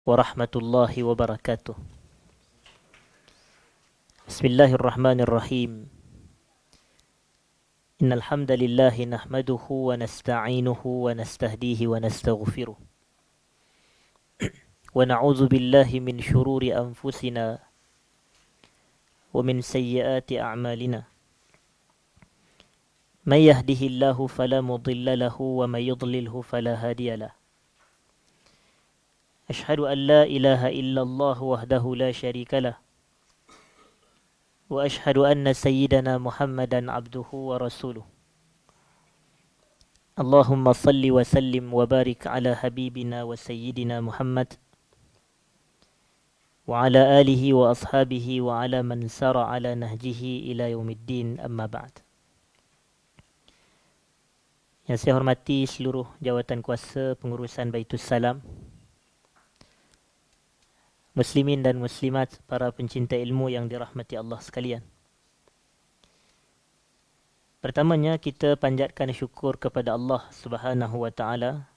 warahmatullahi wabarakatuh. Bismillahirrahmanirrahim. Innal hamdalillah nahmaduhu wa nasta'inuhu wa nastahdihi wa nastaghfiruh. Wa na'udzu billahi min shururi anfusina wa min sayyiati a'malina. Man yahdihillahu fala mudilla lahu wa man yudlilhu fala hadiya lahu. Ashhadu an la ilaha illallah wahdahu la syarika lah. Wa ashhadu anna sayyidana Muhammadan abduhu wa rasuluh. Allahumma salli wa sallim wa barik ala habibina wa sayyidina Muhammad wa ala alihi wa ashabihi wa ala man sara ala nahjihi ila yaumiddin, amma ba'd. Yang saya hormati seluruh jawatan kuasa pengurusan Baitus Salam, muslimin dan muslimat, para pencinta ilmu yang dirahmati Allah sekalian. Pertamanya kita panjatkan syukur kepada Allah Subhanahu wa taala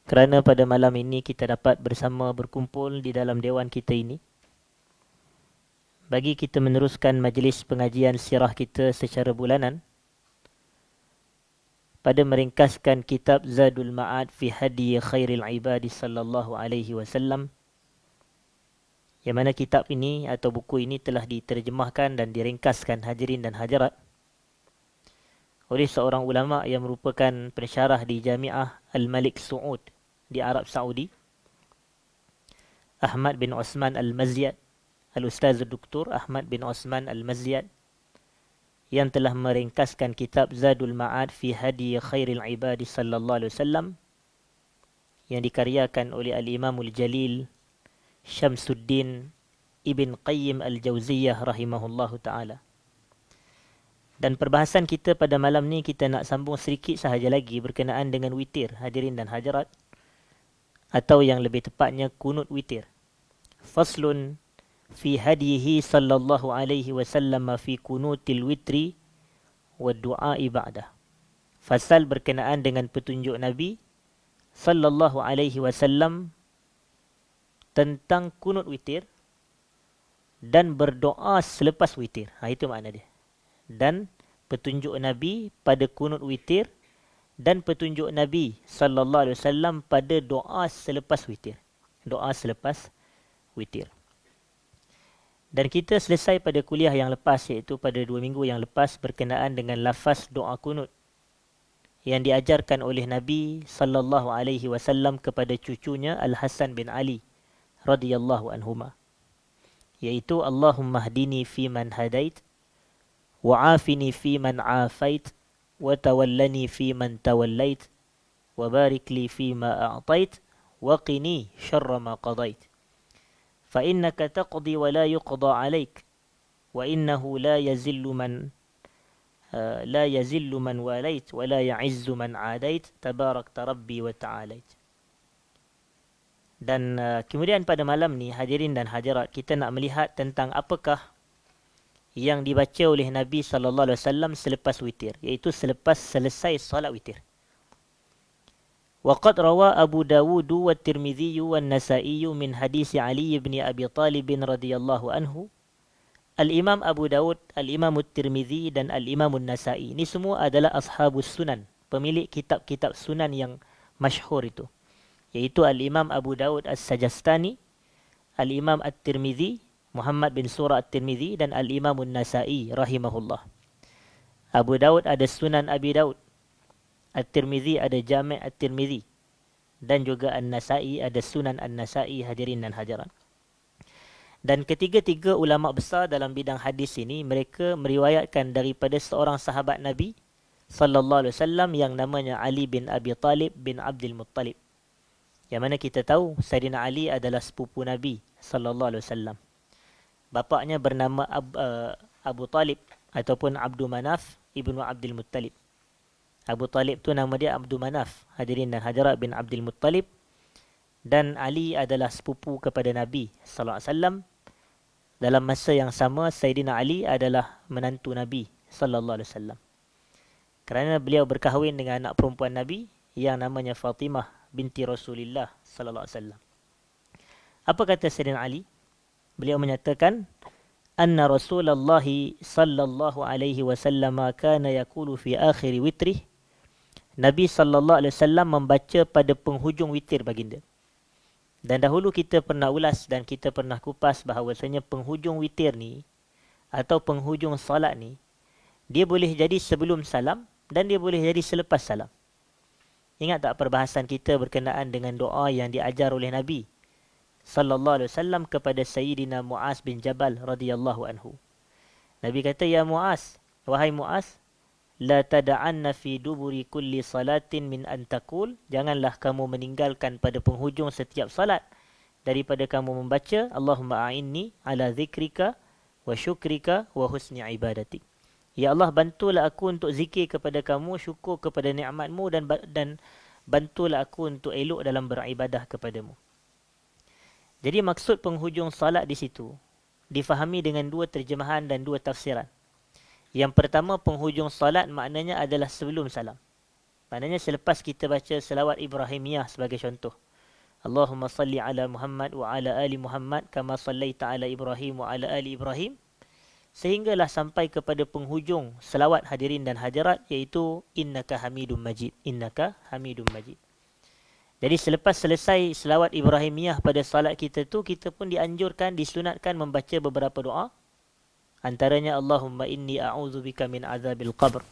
kerana pada malam ini kita dapat bersama berkumpul di dalam dewan kita ini bagi kita meneruskan majlis pengajian sirah kita secara bulanan pada meringkaskan kitab Zadul Ma'ad fi Hadi Khairil Ibadi sallallahu alaihi wasallam, yang mana kitab ini atau buku ini telah diterjemahkan dan diringkaskan hadirin dan hadirat oleh seorang ulama yang merupakan pensyarah di Jamiah Al-Malik Saud di Arab Saudi, Ahmad bin Osman Al-Mazyad, Al-Ustaz Dr. Ahmad bin Osman Al-Mazyad, yang telah meringkaskan kitab Zadul Ma'ad fi Hadi Khairil Ibadi sallallahu alaihi wasallam yang dikaryakan oleh Al-Imamul Jalil Syamsuddin Ibn Qayyim Al-Jauziyah rahimahullahu ta'ala. Dan perbahasan kita pada malam ni kita nak sambung sedikit sahaja lagi berkenaan dengan witir, hadirin dan hadirat, atau yang lebih tepatnya kunut witir. Faslun fi hadihi sallallahu alaihi wasallam fi kunutil witri wa du'a'i ba'dah. Fasal berkenaan dengan petunjuk Nabi sallallahu alaihi wasallam tentang kunut witir dan berdoa selepas witir. Itu makna dia. Dan petunjuk Nabi pada kunut witir dan petunjuk Nabi sallallahu alaihi wasallam pada doa selepas witir. Doa selepas witir. Dan kita selesai pada kuliah yang lepas, iaitu pada 2 minggu yang lepas, berkenaan dengan lafaz doa kunut yang diajarkan oleh Nabi sallallahu alaihi wasallam kepada cucunya Al-Hasan bin Ali radhiyallahu anhuma, iaitu Allahumma hdini fi man hadait wa afini fi man afait wa tawallani fi man tawallait wa barik li fi ma a'tait wa qini syarra ma qadait. فإنك تقضي ولا يقضى عليك وإنه لا يزل من واليت ولا يعز من عاديت تبارك ربي وتعاليت. Dan kemudian pada malam ni hadirin dan hadirat, kita nak melihat tentang apakah yang dibaca oleh Nabi sallallahu alaihi wasallam selepas witir, iaitu selepas selesai solat witir. وقد روى أبو داود والترمذي والنسائي من حديث علي بن أبي طالب رضي الله عنه. Al-Imam Abu Dawud, Al-Imam Tirmizi dan Al-Imam Nasai. Ini semua adalah ashabus sunan, pemilik kitab-kitab sunan yang masyhur itu, iaitu Al-Imam Abu Dawud As-Sajastani, Al-Imam At-Tirmizi, Muhammad bin Surah At-Tirmizi, dan Al-Imam Nasai rahimahullah. Abu Dawud ada Sunan Abi Dawud, At-Tirmizi ada Jami' At-Tirmizi, dan juga An-Nasai ada Sunan An-Nasai, hadirin dan hadirat. Dan ketiga-tiga ulama besar dalam bidang hadis ini, mereka meriwayatkan daripada seorang sahabat Nabi sallallahu alaihi wasallam yang namanya Ali bin Abi Talib bin Abdul Muttalib. Yang mana kita tahu Sayyidina Ali adalah sepupu Nabi sallallahu alaihi wasallam. Bapaknya bernama Abu Talib ataupun Abdul Manaf ibnu Abdul Muttalib. Abu Talib tu nama dia Abdul Manaf, hadirin dan hadirat, bin Abdul Muttalib. Dan Ali adalah sepupu kepada Nabi sallallahu alaihi wasallam. Dalam masa yang sama, Sayyidina Ali adalah menantu Nabi sallallahu alaihi wasallam, kerana beliau berkahwin dengan anak perempuan Nabi yang namanya Fatimah binti Rasulillah sallallahu alaihi wasallam. Apa kata Sayyidina Ali? Beliau menyatakan, anna Rasulullah sallallahu alaihi wasallam kana yaqulu fi akhir witrih. Nabi sallallahu alaihi wasallam membaca pada penghujung witir baginda. Dan dahulu kita pernah ulas dan kita pernah kupas bahawasanya penghujung witir ni atau penghujung salat ni, dia boleh jadi sebelum salam dan dia boleh jadi selepas salam. Ingat tak perbahasan kita berkenaan dengan doa yang diajar oleh Nabi sallallahu alaihi wasallam kepada Sayyidina Muaz bin Jabal radhiyallahu anhu. Nabi kata, ya Muaz, wahai Muaz, la tada'anna fi duburi kulli salatin min an taqul, janganlah kamu meninggalkan pada penghujung setiap salat daripada kamu membaca Allahumma a'inni ala zikrika wa syukrika wa husni ibadatik. Ya Allah, bantulah aku untuk zikir kepada kamu, syukur kepada nikmatmu dan bantulah aku untuk elok dalam beribadah kepadamu. Jadi maksud penghujung salat di situ difahami dengan dua terjemahan dan dua tafsiran. Yang pertama, penghujung salat maknanya adalah sebelum salam. Maknanya selepas kita baca selawat Ibrahimiyah sebagai contoh. Allahumma salli ala Muhammad wa ala ali Muhammad kama sallaita ala Ibrahim wa ala ali Ibrahim. Sehinggalah sampai kepada penghujung selawat hadirin dan hadirat, iaitu innaka hamidum majid. Innaka hamidum majid. Jadi selepas selesai selawat Ibrahimiyah pada salat kita tu, kita pun dianjurkan, disunatkan membaca beberapa doa. Antaranya Allahumma inni a'udzubika min azabil qabr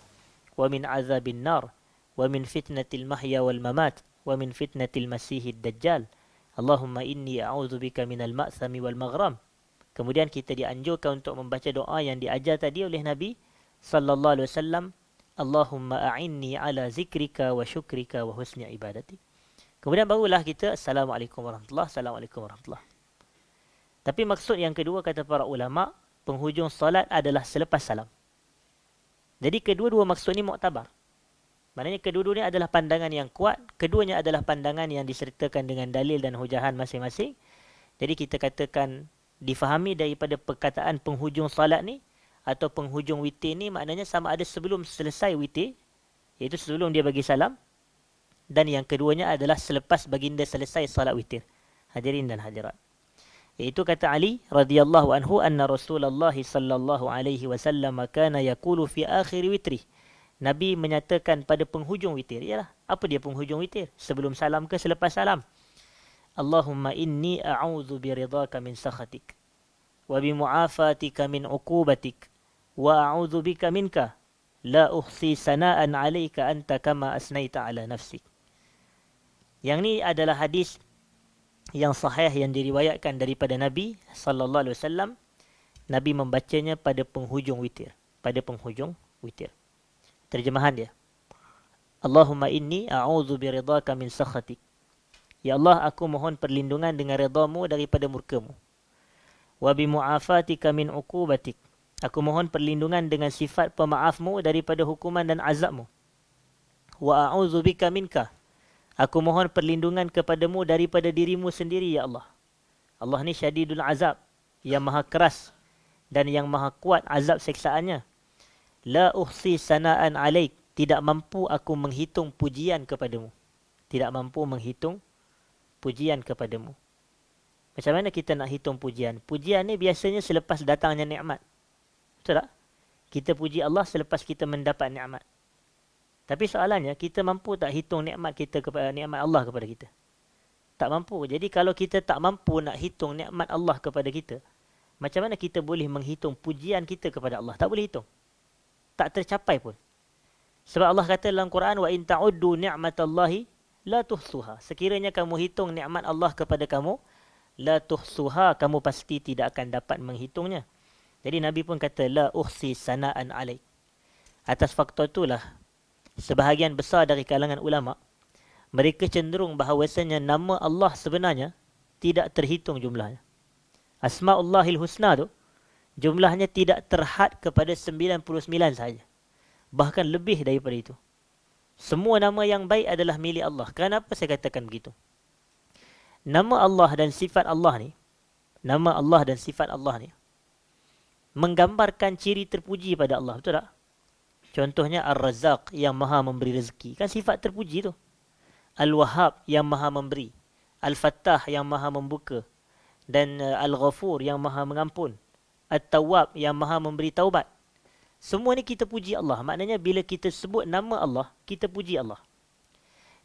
wa min azabin nar wa min fitnatil mahya wal mamat wa min fitnatil masihid dajjal. Allahumma inni a'udzubika minal ma'thami wal maghram. Kemudian kita dianjurkan untuk membaca doa yang diajar tadi oleh Nabi sallallahu alaihi wasallam, Allahumma a'inni ala zikrika wa syukrika wa husni ibadati. Kemudian barulah kita assalamualaikum warahmatullahi, assalamualaikum warahmatullahi. Tapi maksud yang kedua kata para ulama, penghujung salat adalah selepas salam. Jadi kedua-dua maksud ni muktabar. Maknanya kedua-duanya adalah pandangan yang kuat, keduanya adalah pandangan yang disertakan dengan dalil dan hujahan masing-masing. Jadi kita katakan difahami daripada perkataan penghujung salat ni atau penghujung witir ni, maknanya sama ada sebelum selesai witir, iaitu sebelum dia bagi salam, dan yang keduanya adalah selepas baginda selesai salat witir. Hadirin dan hadirat. Iaitu kata Ali radhiyallahu anhu, anna Rasulullah sallallahu alaihi wasallam kana yaqulu fi akhir witrih. Nabi menyatakan pada penghujung witir. Ialah, apa dia penghujung witir? Sebelum salam ke selepas salam? Allahumma inni a'udzu biridhaka min sakhatik wa bimu'afatika min uqubatik wa a'udzu bika minka la uhsi sana'an 'alaika anta kama asnaita 'ala nafsik. Yang ni adalah hadis yang sahih yang diriwayatkan daripada Nabi sallallahu alaihi wasallam. Nabi membacanya pada penghujung witir, pada penghujung witir. Terjemahan dia, Allahumma inni a'udzu biridhaka min sakhatik. Ya Allah, aku mohon perlindungan dengan redha-Mu daripada murka-Mu. Wa bimu'afatika min uqubatik. Aku mohon perlindungan dengan sifat pemaaf-Mu daripada hukuman dan azab-Mu. Wa a'udzu bika minka. Aku mohon perlindungan kepadamu daripada dirimu sendiri, ya Allah. Allah ni syadidul azab, yang maha keras dan yang maha kuat azab seksaannya. La uhsi sana'an alaik. Tidak mampu aku menghitung pujian kepadamu. Tidak mampu menghitung pujian kepadamu. Macam mana kita nak hitung pujian? Pujian ni biasanya selepas datangnya nikmat. Betul tak? Kita puji Allah selepas kita mendapat nikmat. Tapi soalannya, kita mampu tak hitung nikmat kita kepada nikmat Allah kepada kita? Tak mampu. Jadi kalau kita tak mampu nak hitung nikmat Allah kepada kita, macam mana kita boleh menghitung pujian kita kepada Allah? Tak boleh hitung. Tak tercapai pun. Sebab Allah kata dalam Quran, wa in ta'uddu ni'matallahi la tuhsuha. Sekiranya kamu hitung nikmat Allah kepada kamu, la tuhsuha, kamu pasti tidak akan dapat menghitungnya. Jadi Nabi pun kata, la uhsi sana'an alaik. Atas faktor itulah, sebahagian besar dari kalangan ulama, mereka cenderung bahawasanya nama Allah sebenarnya tidak terhitung jumlahnya. Asma'ullahil husna tu, jumlahnya tidak terhad kepada 99 sahaja. Bahkan lebih daripada itu. Semua nama yang baik adalah milik Allah. Kenapa saya katakan begitu? Nama Allah dan sifat Allah ni, nama Allah dan sifat Allah ni, menggambarkan ciri terpuji pada Allah. Betul tak? Contohnya Ar-Razzaq, yang maha memberi rezeki. Kan sifat terpuji tu. Al-Wahhab yang maha memberi, Al-Fattah yang maha membuka, dan Al-Ghafur yang maha mengampun, At-Tawwab yang maha memberi taubat. Semua ni kita puji Allah. Maknanya bila kita sebut nama Allah, kita puji Allah.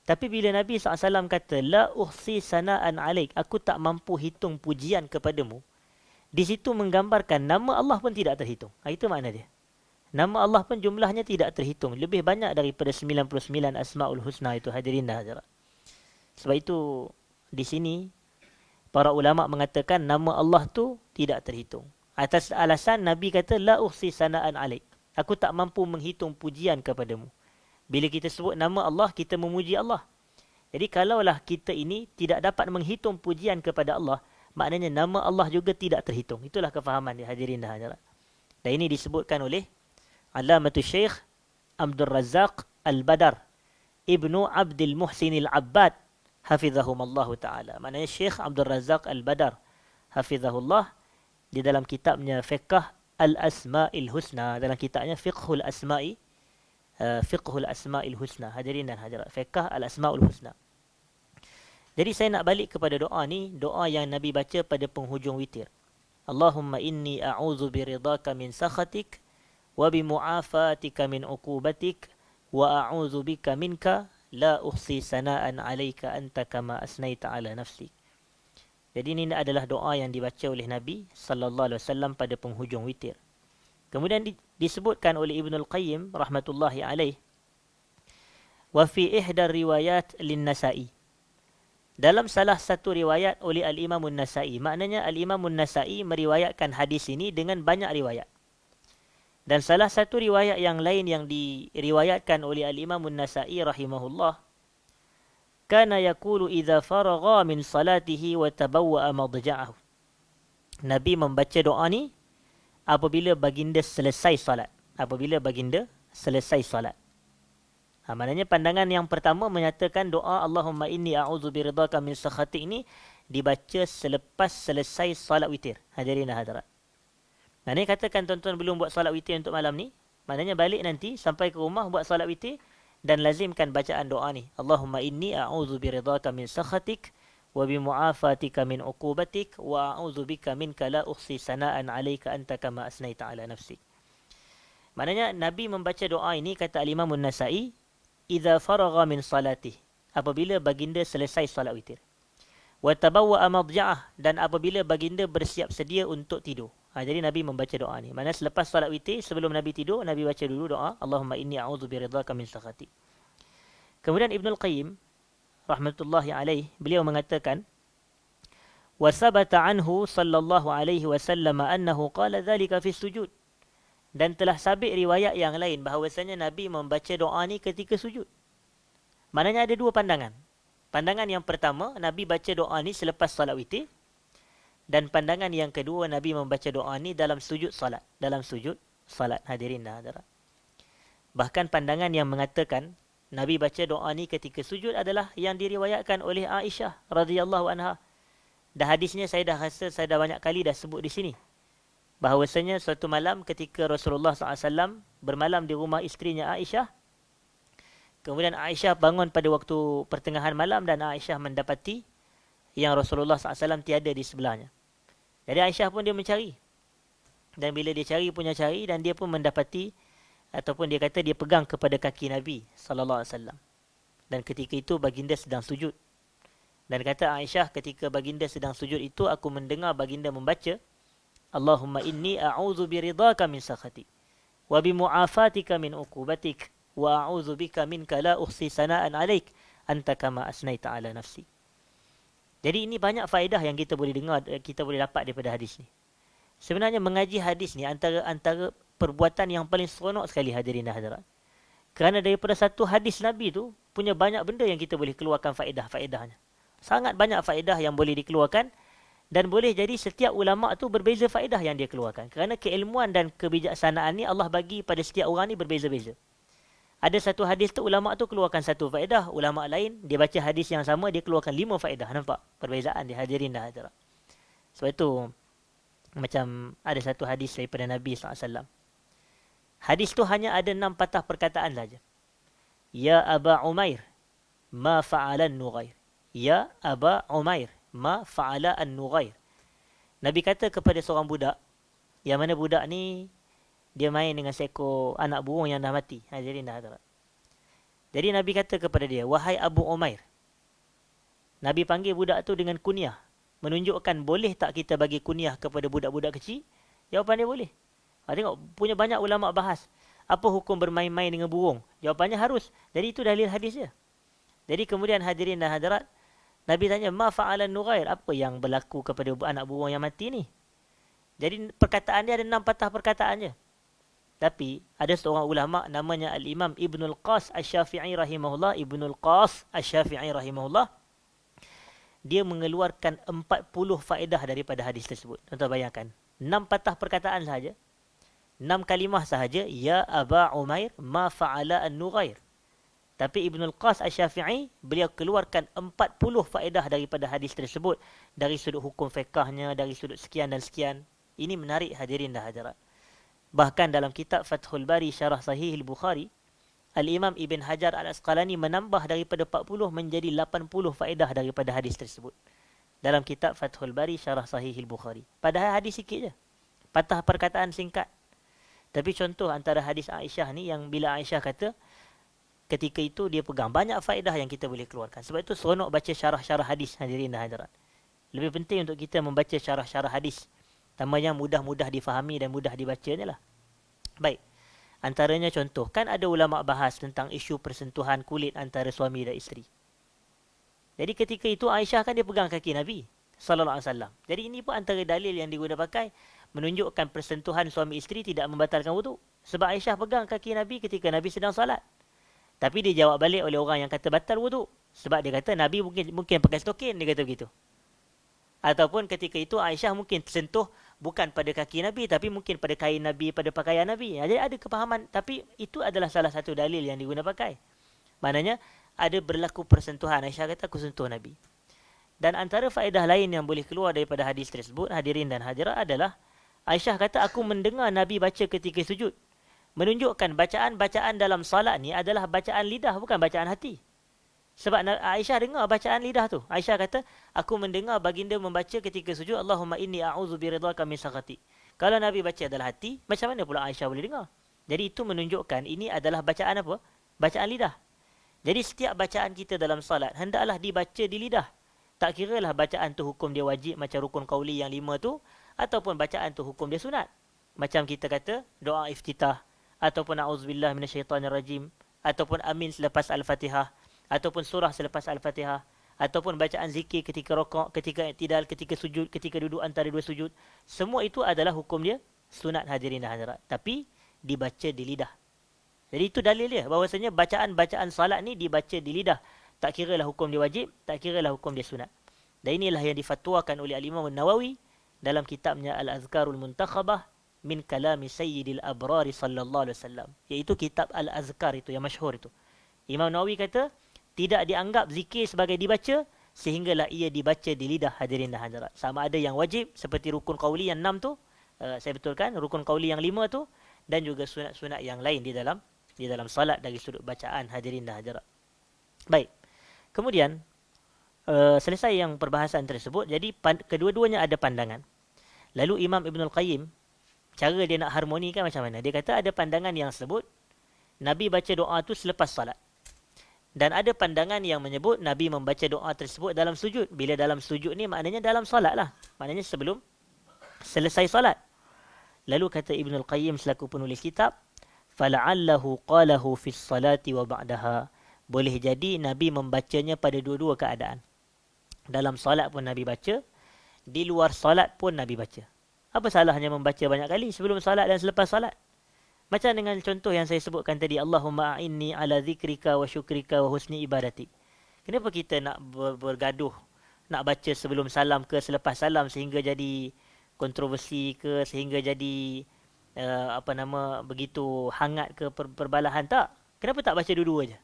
Tapi bila Nabi SAW kata, La uhsi sana'an alaik, aku tak mampu hitung pujian kepadamu, di situ menggambarkan nama Allah pun tidak terhitung. Itu makna dia. Nama Allah pun jumlahnya tidak terhitung. Lebih banyak daripada 99 Asma'ul Husna itu, hadirin dan hadirat. Sebab itu, di sini, para ulama' mengatakan nama Allah tu tidak terhitung. Atas alasan Nabi kata, La uhsi sana'an alaik. Aku tak mampu menghitung pujian kepadamu. Bila kita sebut nama Allah, kita memuji Allah. Jadi kalaulah kita ini tidak dapat menghitung pujian kepada Allah, maknanya nama Allah juga tidak terhitung. Itulah kefahaman dia, hadirin dan hadirat. Dan ini disebutkan oleh Alamatul Syekh Abdul Razak Al-Badar Ibnu Abdul Muhsin Al-Abbad Hafizahumallahu ta'ala. Maknanya Syekh Abdul Razak Al-Badar Hafizahullah, di dalam kitabnya Fiqh Al-Asma'il Husna, dalam kitabnya Fiqhul Asma'i, Fiqhul Asma'il Husna, hadirin dan hadirat, Fiqh Al-Asma'ul Husna. Jadi saya nak balik kepada doa ni, doa yang Nabi baca pada penghujung witir. Allahumma inni a'udzu biridhaka min sakhatik wa bimu'afatika min uqubatik wa a'udzu bika minka la uhsi sana'an 'alaika anta kama asnaita 'ala nafsik. Jadi ini adalah doa yang dibaca oleh Nabi sallallahu alaihi wasallam pada penghujung witir. Kemudian disebutkan oleh Ibnul Qayyim rahmatullahi alaih, wa fi ihda riwayat lin-Nasa'i. Dalam salah satu riwayat oleh Al-Imam An-Nasa'i, maknanya Al-Imam An-Nasa'i meriwayatkan hadis ini dengan banyak riwayat. Dan salah satu riwayat yang lain yang diriwayatkan oleh Al-Imam An-Nasa'i rahimahullah, kana yaqulu idza faragha min salatihi wa tabawwa'a madja'ahu. Nabi membaca doa ni apabila baginda selesai salat. Apabila baginda selesai salat. Maknanya pandangan yang pertama menyatakan doa Allahumma inni a'udzu biridhaka min sakhatik ini dibaca selepas selesai salat witir. Hadirin dan hadirat. Maknanya katakan tuan-tuan belum buat salat witir untuk malam ni, maknanya balik nanti sampai ke rumah buat salat witir dan lazimkan bacaan doa ni. Allahumma inni a'udzu biridhaka min sakhatik wa bimu'afatika min uqubatik wa a'udzu bika minka la uhsi sana'an 'alaika anta kama asnaita 'ala nafsik. Maknanya Nabi membaca doa ini, kata Al-Imam An-Nasa'i, idza faragha min salatih, apabila baginda selesai salat witir. Wa tabawwa'a madja'ah, dan apabila baginda bersiap sedia untuk tidur. Jadi Nabi membaca doa ni. Maknanya selepas salat witir, sebelum Nabi tidur, Nabi baca dulu doa Allahumma inni a'udzu biridhaka min sakhatik. Kemudian Ibnul Qayyim rahmatullahi alaih, beliau mengatakan, wa sabata anhu sallallahu alaihi wasallam annahu qala dhalika fi sujud. Dan telah sabit riwayat yang lain bahawasanya Nabi membaca doa ni ketika sujud. Maknanya ada dua pandangan. Pandangan yang pertama, Nabi baca doa ni selepas salat witir. Dan pandangan yang kedua, Nabi membaca doa ni dalam sujud salat. Dalam sujud salat, hadirin dan hadirat. Bahkan pandangan yang mengatakan Nabi baca doa ni ketika sujud adalah yang diriwayatkan oleh Aisyah radhiyallahu anha. Dan hadisnya saya dah rasa saya dah banyak kali dah sebut di sini. Bahawasanya suatu malam ketika Rasulullah SAW bermalam di rumah isterinya Aisyah. Kemudian Aisyah bangun pada waktu pertengahan malam dan Aisyah mendapati yang Rasulullah SAW tiada di sebelahnya. Jadi Aisyah pun dia mencari. Dan bila dia cari punya cari, dan dia pun mendapati, ataupun dia kata dia pegang kepada kaki Nabi SAW. Dan ketika itu baginda sedang sujud. Dan kata Aisyah, ketika baginda sedang sujud itu, aku mendengar baginda membaca, Allahumma inni a'udzu biridhaka min sakhatik wa bimu'afatika min uqubatik wa a'udzu bika minka la uhsi sana'an 'alaik anta kama asnaita 'ala nafsi. Jadi ini banyak faedah yang kita boleh dengar, kita boleh dapat daripada hadis ni. Sebenarnya mengaji hadis ni antara perbuatan yang paling seronok sekali, hadirin dan hadirat. Kerana daripada satu hadis Nabi tu punya banyak benda yang kita boleh keluarkan faedah-faedahnya. Sangat banyak faedah yang boleh dikeluarkan. Dan boleh jadi setiap ulama' tu berbeza faedah yang dia keluarkan. Kerana keilmuan dan kebijaksanaan ni Allah bagi pada setiap orang ni berbeza-beza. Ada satu hadis tu ulama' tu keluarkan satu faedah. Ulama' lain dia baca hadis yang sama, dia keluarkan 5 faedah. Nampak perbezaan dia, hadirin dan hadirat. Sebab itu macam ada satu hadis daripada Nabi SAW. Hadis tu hanya ada 6 patah perkataan saja. Ya Aba Umair, ma fa'ala an-Nughair. Ya Aba Umair, ma fa'ala an-Nughair. Nabi kata kepada seorang budak, yang mana budak ni dia main dengan seekor anak burung yang dah mati. Hadirin dah hadirat. Jadi Nabi kata kepada dia, wahai Abu Umair. Nabi panggil budak tu dengan kunyah, menunjukkan boleh tak kita bagi kunyah kepada budak-budak kecil? Jawapan dia boleh. Tengok, punya banyak ulama bahas. Apa hukum bermain-main dengan burung? Jawapannya harus. Jadi itu dalil hadis dia. Jadi kemudian hadirin dan hadirat, Nabi tanya, ma fa'alan Nughair? Apa yang berlaku kepada anak burung yang mati ni? Jadi perkataan dia ada 6 patah perkataan je. Tapi ada seorang ulama namanya Al-Imam Ibnul Qas Asy-Syafi'i rahimahullah. Ibnul Qas Asy-Syafi'i rahimahullah. Dia mengeluarkan 40 faedah daripada hadis tersebut. Tuan-tuan bayangkan. 6 patah perkataan sahaja. 6 kalimah sahaja. Ya Aba Umair, ma fa'ala an-Nughair. Tapi Ibnul Qas Asy-Syafi'i, beliau keluarkan 40 faedah daripada hadis tersebut. Dari sudut hukum fiqahnya, dari sudut sekian dan sekian. Ini menarik hadirin dan hadirat. Bahkan dalam kitab Fathul Bari Syarah Sahih Al-Bukhari, Al-Imam Ibn Hajar Al-Asqalani menambah daripada 40 menjadi 80 faedah daripada hadis tersebut. Dalam kitab Fathul Bari Syarah Sahih Al-Bukhari. Padahal hadis sikit je. Patah perkataan singkat. Tapi contoh antara hadis Aisyah ni, yang bila Aisyah kata, ketika itu dia pegang banyak faedah yang kita boleh keluarkan. Sebab itu seronok baca syarah-syarah hadis, hadirin dan hadirat. Lebih penting untuk kita membaca syarah-syarah hadis. Tambahnya mudah-mudah difahami dan mudah dibacanya lah. Baik. Antaranya contoh, kan ada ulama bahas tentang isu persentuhan kulit antara suami dan isteri. Jadi ketika itu Aisyah kan dia pegang kaki Nabi sallallahu alaihi wasallam. Jadi ini pun antara dalil yang digunakan pakai menunjukkan persentuhan suami isteri tidak membatalkan wuduk. Sebab Aisyah pegang kaki Nabi ketika Nabi sedang salat. Tapi dia jawab balik oleh orang yang kata batal wuduk. Sebab dia kata Nabi mungkin pakai stokin, dia kata begitu. Ataupun ketika itu Aisyah mungkin tersentuh bukan pada kaki Nabi, tapi mungkin pada kain Nabi, pada pakaian Nabi. Jadi ada kepahaman, tapi itu adalah salah satu dalil yang digunakan pakai. Maknanya ada berlaku persentuhan. Aisyah kata aku sentuh Nabi. Dan antara faedah lain yang boleh keluar daripada hadis tersebut, hadirin dan hadirat, adalah Aisyah kata aku mendengar Nabi baca ketika sujud. Menunjukkan bacaan-bacaan dalam salat ni adalah bacaan lidah, bukan bacaan hati. Sebab Aisyah dengar bacaan lidah tu. Aisyah kata, aku mendengar baginda membaca ketika sujud, Allahumma inni a'udzu biridhaka min sakhatik. Kalau Nabi baca adalah hati, macam mana pula Aisyah boleh dengar? Jadi itu menunjukkan ini adalah bacaan apa? Bacaan lidah. Jadi setiap bacaan kita dalam salat hendaklah dibaca di lidah. Tak kiralah bacaan tu hukum dia wajib macam rukun qauli yang 5 tu, ataupun bacaan tu hukum dia sunat. Macam kita kata doa iftitah, ataupun a'udzubillah minasyaitanirrajim, ataupun amin selepas al-Fatihah, ataupun surah selepas Al-Fatihah, ataupun bacaan zikir ketika rokok, ketika i'tidal, ketika sujud, ketika duduk antara dua sujud. Semua itu adalah hukum dia sunat, hadirin dan hadirat. Tapi dibaca di lidah. Jadi itu dalil dia, bahawasanya bacaan-bacaan salat ni dibaca di lidah. Tak kiralah hukum dia wajib, tak kiralah hukum dia sunat. Dan inilah yang difatwakan oleh Al-Imam An-Nawawi dalam kitabnya Al-Azkarul Muntakhabah min kalami Sayyidil Abrari sallallahu alaihi wasallam. Iaitu kitab Al-Azkar itu, yang masyhur itu. Imam Nawawi kata, tidak dianggap zikir sebagai dibaca sehinggalah ia dibaca di lidah, hadirin dan hadirat. Sama ada yang wajib seperti rukun qauli yang 6 tu, saya betulkan, rukun qauli yang 5 tu, dan juga sunat-sunat yang lain di dalam salat dari sudut bacaan, hadirin dan hadirat. Baik. Kemudian selesai yang perbahasan tersebut, jadi kedua-duanya ada pandangan. Lalu Imam Ibnul Qayyim, cara dia nak harmonikan macam mana? Dia kata ada pandangan yang sebut Nabi baca doa tu selepas salat. Dan ada pandangan yang menyebut Nabi membaca doa tersebut dalam sujud. Bila dalam sujud ni maknanya dalam salat lah. Maknanya sebelum selesai salat. Lalu kata Ibnul Qayyim selaku penulis kitab, فَلَعَلَّهُ قَالَهُ فِي الصَّلَاةِ وَبَعْدَهَا. Boleh jadi Nabi membacanya pada dua-dua keadaan. Dalam salat pun Nabi baca, di luar salat pun Nabi baca. Apa salahnya membaca banyak kali sebelum salat dan selepas salat? Macam dengan contoh yang saya sebutkan tadi, Allahumma a'inni ala zikrika wa syukrika wa husni ibadatik. Kenapa kita nak bergaduh, nak baca sebelum salam ke selepas salam sehingga jadi kontroversi ke, sehingga jadi begitu hangat ke perbalahan? Tak. Kenapa tak baca dua-dua je?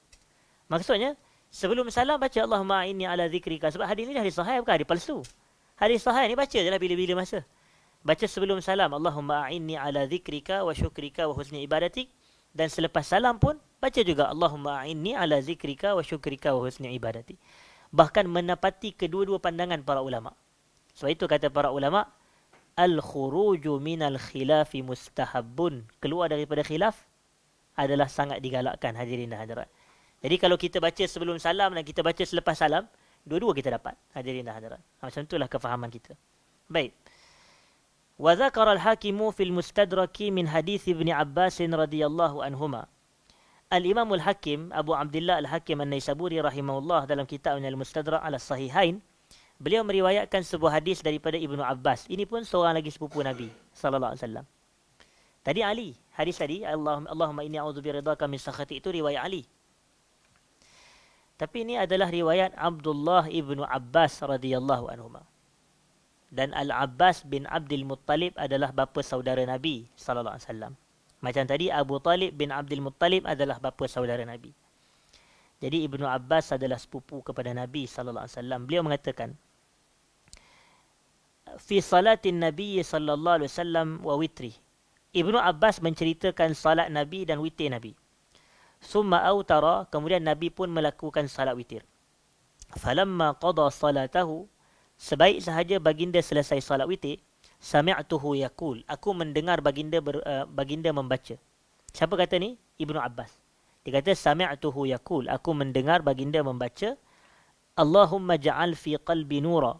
Maksudnya, sebelum salam baca Allahumma a'inni ala zikrika. Sebab hadis ni hadis sahih, bukan hadis palsu. Hadis sahih ni baca je lah bila-bila masa. Baca sebelum salam, Allahumma a'inni ala zikrika wa syukrika wa husni ibadatik. Dan selepas salam pun Baca juga Allahumma a'inni ala zikrika wa syukrika wa husni ibadati. Bahkan menepati kedua-dua pandangan para ulama. Sebab itu kata para ulama, al-khuruju minal khilafi mustahabbun. Keluar daripada khilaf adalah sangat digalakkan, hadirin dan hadirat. Jadi kalau kita baca sebelum salam dan kita baca selepas salam, dua-dua kita dapat, hadirin dan hadirat. Macam itulah kefahaman kita. Baik. Wa dzakara al-Hakimu fil Mustadraki min hadits Ibn Abbas radhiyallahu anhuma. Al-Imam al-Hakim, Abu Abdullah al-Hakim an-Naisaburi rahimahullah, dalam kitabnya Al-Mustadrak ala Sahihain, beliau meriwayatkan sebuah hadis daripada Ibnu Abbas. Ini pun seorang lagi sepupu Nabi sallallahu alaihi wasallam. Tadi Ali, hadis tadi, Allahumma inni a'udzu biridhaka min sakhati, itu riwayat Ali. Tapi ini adalah riwayat Abdullah ibnu Abbas radhiyallahu anhuma. Dan Al-Abbas bin Abdul Muttalib adalah bapa saudara Nabi sallallahu alaihi wasallam. Macam tadi Abu Talib bin Abdul Muttalib adalah bapa saudara Nabi. Jadi Ibnu Abbas adalah sepupu kepada Nabi sallallahu alaihi wasallam. Beliau mengatakan, fi salatin Nabi sallallahu alaihi wasallam wa witri. Ibnu Abbas menceritakan salat Nabi dan witir Nabi. Summa autara, kemudian Nabi pun melakukan salat witir. Falamma qada salatahu, sebaik sahaja baginda selesai salat witir, sami'tuhu yaqul, aku mendengar baginda membaca. Siapa kata ni? Ibnu Abbas. Dia kata sami'tuhu yaqul, aku mendengar baginda membaca, Allahumma ja'al fi qalbi nura,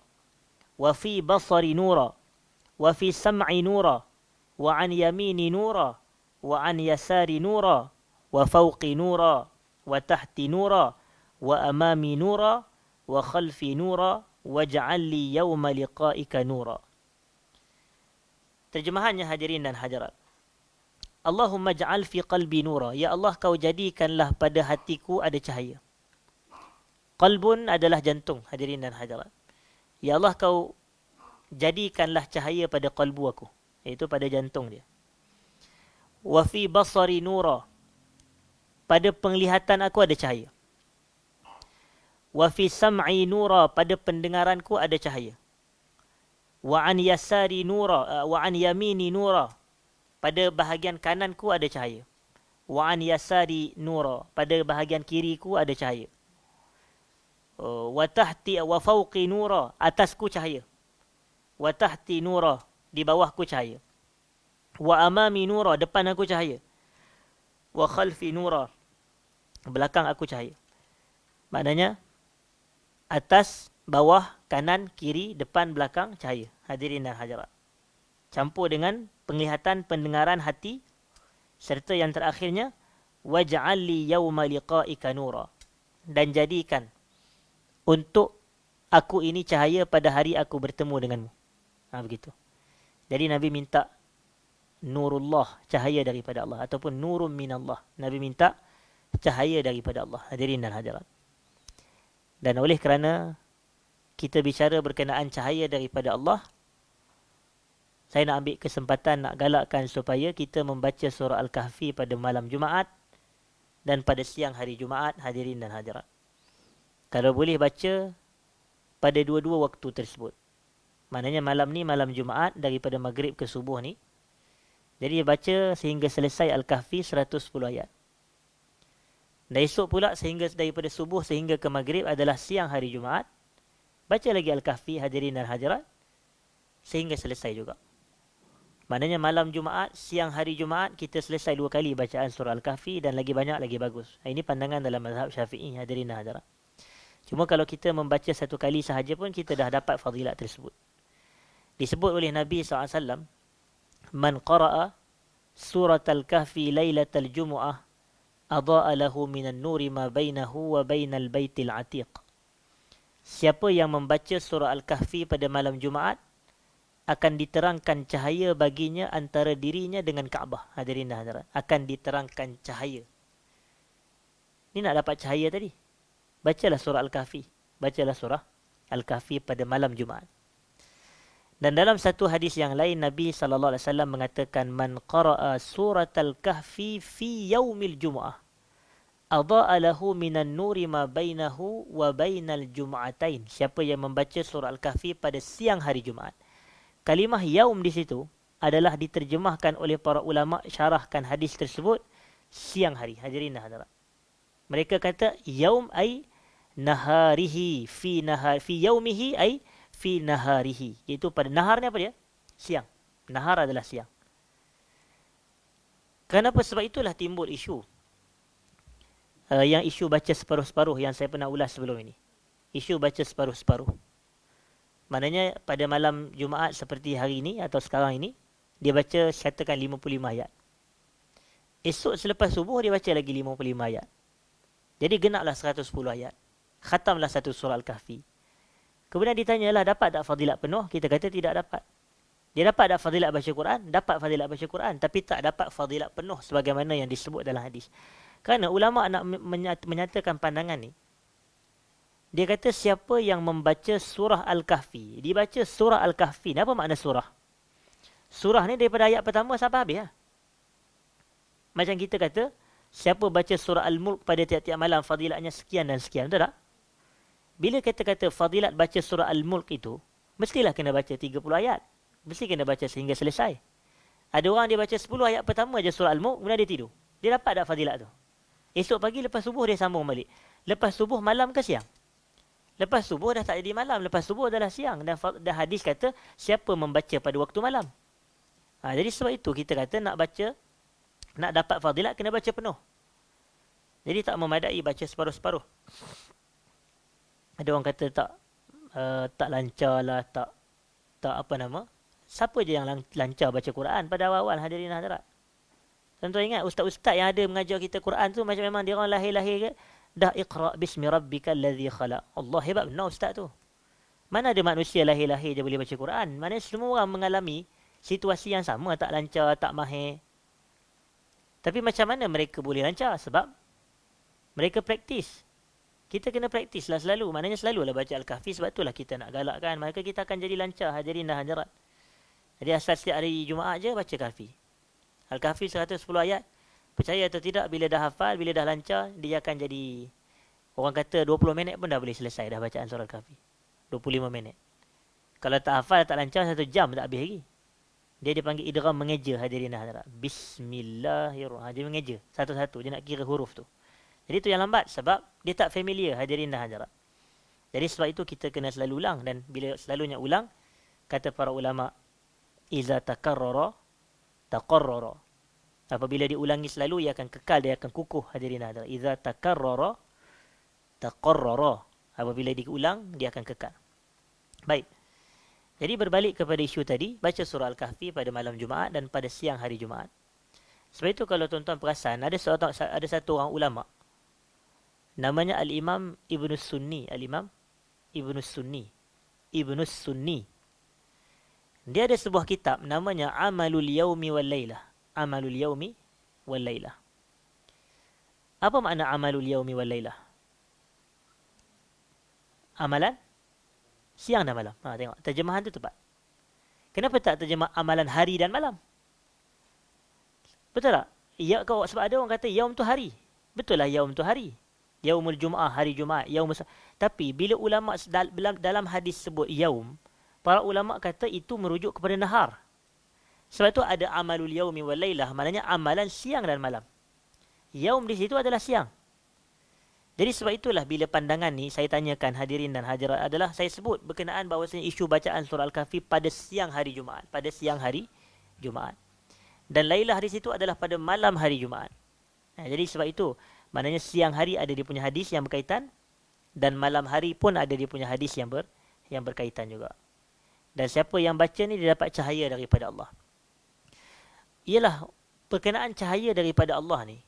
wa fi basari nura, wa fi sam'i nura, wa an yamini nura, wa an yasari nura, wa fawqi nura, wa tahti nura, wa amami nura, wa khalfi nura, waj'al li yawma liqa'ika nura. Terjemahannya hadirin dan hadirat. Allahumma ja'al fi qalbi nura. Ya Allah, kau jadikanlah pada hatiku ada cahaya. Qalbun adalah jantung, hadirin dan hadirat. Ya Allah, kau jadikanlah cahaya pada qalbu aku, iaitu pada jantung dia. Wa fi basari nura. Pada penglihatan aku ada cahaya. Wa fi sam'i nura. Pada pendengaranku ada cahaya. Wa an yasari nura, wa an yamini nura, pada bahagian kananku ada cahaya. Wa an yasari nura, pada bahagian kiriku ada cahaya. Wa tahti wa fawqi nura, atasku cahaya. Wa tahti nura, di bawahku cahaya. Wa amami nura, depan aku cahaya. Wa khalfi nura, belakang aku cahaya. Maknanya atas, bawah, kanan, kiri, depan, belakang, cahaya. Hadirin dan hadirat. Campur dengan penglihatan, pendengaran, hati. Serta yang terakhirnya, waj'al li yawma liqa'ika nura. Dan jadikan untuk aku ini cahaya pada hari aku bertemu denganmu. Begitu. Jadi Nabi minta nurullah, cahaya daripada Allah. Ataupun nurum minallah. Nabi minta cahaya daripada Allah. Hadirin dan hadirat. Dan oleh kerana kita bicara berkenaan cahaya daripada Allah, saya nak ambil kesempatan nak galakkan supaya kita membaca surah Al-Kahfi pada malam Jumaat dan pada siang hari Jumaat, hadirin dan hadirat. Kalau boleh baca pada dua-dua waktu tersebut. Maknanya malam ni, malam Jumaat, daripada maghrib ke subuh ni. Jadi baca sehingga selesai Al-Kahfi 110 ayat. Dan esok pula sehingga daripada subuh sehingga ke maghrib adalah siang hari Jumaat. Baca lagi Al-Kahfi, hadirin dan hadirat, sehingga selesai juga. Maknanya malam Jumaat, siang hari Jumaat, kita selesai 2 kali bacaan surah Al-Kahfi dan lagi banyak, lagi bagus. Ini pandangan dalam mazhab Syafi'i, hadirin dan hadirat. Cuma kalau kita membaca 1 kali sahaja pun, kita dah dapat fadilat tersebut. Disebut oleh Nabi SAW, Man qara'a surat Al-Kahfi laylatal Jumu'ah, adha'a lahu minan nuri ma bainahu wa bainal baitil atiq. Siapa yang membaca surah Al-Kahfi pada malam Jumaat, akan diterangkan cahaya baginya antara dirinya dengan Kaabah. Hadirin dan hadirat. Akan diterangkan cahaya. Ni nak dapat cahaya tadi. Bacalah surah Al-Kahfi. Bacalah surah Al-Kahfi pada malam Jumaat. Dan dalam satu hadis yang lain, Nabi SAW mengatakan, Man qara'a surat Al-Kahfi fi yaumil Jumu'ah, adha'a lahu minan nuri ma bainahu wa bainal jum'atain. Siapa yang membaca surah Al-Kahfi pada siang hari Jumaat. Kalimah yaum di situ adalah diterjemahkan oleh para ulama syarahkan hadis tersebut siang hari. Hadirin dan hadirat. Mereka kata yaum ay naharihi fi yaumihi ay fi naharihi. Iaitu pada nahar ni apa dia? Siang. Nahar adalah siang. Kenapa? Sebab itulah timbul isu. Yang isu baca separuh-separuh yang saya pernah ulas sebelum ini. Isu baca separuh-separuh. Maknanya pada malam Jumaat seperti hari ini atau sekarang ini, dia baca katakan 55 ayat. Esok selepas subuh dia baca lagi 55 ayat. Jadi genaplah 110 ayat. Khatamlah satu surah Al-Kahfi. Kemudian ditanyalah dapat tak fadilat penuh? Kita kata tidak dapat. Dia dapat tak fadilat baca Quran? Dapat fadilat baca Quran. Tapi tak dapat fadilat penuh sebagaimana yang disebut dalam hadis. Kerana ulama' nak menyatakan pandangan ni. Dia kata siapa yang membaca surah Al-Kahfi. Dia baca surah Al-Kahfi. Apa makna surah? Surah ni daripada ayat pertama sampai habis lah. Macam kita kata, siapa baca surah Al-Mulk pada tiap-tiap malam, fadilatnya sekian dan sekian. Betul tak? Bila kita kata fadilat baca surah Al-Mulk itu, mestilah kena baca 30 ayat. Mesti kena baca sehingga selesai. Ada orang dia baca 10 ayat pertama je surah Al-Mulk, kemudian dia tidur. Dia dapat tak fadilat tu? Esok pagi lepas subuh dia sambung balik. Lepas subuh malam ke siang? Lepas subuh dah tak jadi malam. Lepas subuh adalah siang. Dan hadis kata, siapa membaca pada waktu malam? Jadi sebab itu kita kata nak baca, nak dapat fadilat, kena baca penuh. Jadi tak memadai baca separuh-separuh. Ada orang kata tak lancar lah, tak apa nama. Siapa je yang lancar baca Quran pada awal-awal, hadirin hadirat? Tentu ingat, ustaz-ustaz yang ada mengajar kita Quran tu, macam memang dia orang lahir-lahir ke, dah iqra' bismi rabbikal ladzi khalaq. Allah hebat benar ustaz tu. Mana ada manusia lahir-lahir je boleh baca Quran? Mana semua orang mengalami situasi yang sama, tak lancar, tak mahir. Tapi macam mana mereka boleh lancar? Sebab mereka praktis. Kita kena praktis lah selalu. Maknanya selalulah baca Al-Kahfi. Sebab itulah kita nak galakkan. Maka kita akan jadi lancar, hadirin dan hadirat. Jadi asal setiap hari Jumaat je baca Kahfi. Al-Kahfi 110 ayat. Percaya atau tidak, bila dah hafal, bila dah lancar, dia akan jadi, orang kata 20 minit pun dah boleh selesai dah bacaan surah Al-Kahfi. 25 minit. Kalau tak hafal, tak lancar, 1 jam tak habis lagi. Dia dipanggil idgham mengeja, hadirin dan hadirat. Bismillahirrahmanirrahim. Dia mengeja satu-satu, dia nak kira huruf tu. Jadi itu yang lambat sebab dia tak familiar, hadirin dan hadirat. Jadi sebab itu kita kena selalu ulang, dan bila selalunya ulang, kata para ulama, iza takarrara taqarrara. Apabila diulangi selalu, ia akan kekal, dia akan kukuh, hadirin dan hadirat. Iza takarrara taqarrara. Apabila diulang, dia akan kekal. Baik. Jadi berbalik kepada isu tadi, baca surah Al-Kahfi pada malam Jumaat dan pada siang hari Jumaat. Sebab itu kalau tuan-tuan perasan, ada satu orang ulama, namanya Al-Imam Ibn Sunni. Al-Imam Ibn Sunni. Ibn Sunni. Dia ada sebuah kitab namanya Amalul Yaumi wal Lailah. Amalul Yaumi wal Lailah. Apa makna Amalul Yaumi wal Lailah? Amalan siang dan malam. Tengok, terjemahan tu tepat. Kenapa tak terjemah amalan hari dan malam? Betul tak? Ya, sebab ada orang kata yaum tu hari. Betul lah yaum tu hari. Yaumul Jum'ah, hari Jumaat. Tapi bila ulama dalam hadis sebut yaum, para ulama kata itu merujuk kepada nahar. Sebab itu ada amalul yaumi wal lailah, maknanya amalan siang dan malam. Yaum di situ adalah siang. Jadi sebab itulah bila pandangan ni saya tanyakan hadirin dan hadirat adalah saya sebut berkenaan bahawasanya isu bacaan surah Al-Kahfi pada siang hari Jumaat. Pada siang hari Jumaat. Dan Lailah di situ adalah pada malam hari Jumaat. Jadi sebab itu, maknanya siang hari ada dia punya hadis yang berkaitan dan malam hari pun ada dia punya hadis yang berkaitan juga. Dan siapa yang baca ni dia dapat cahaya daripada Allah. Ialah perkenaan cahaya daripada Allah ni.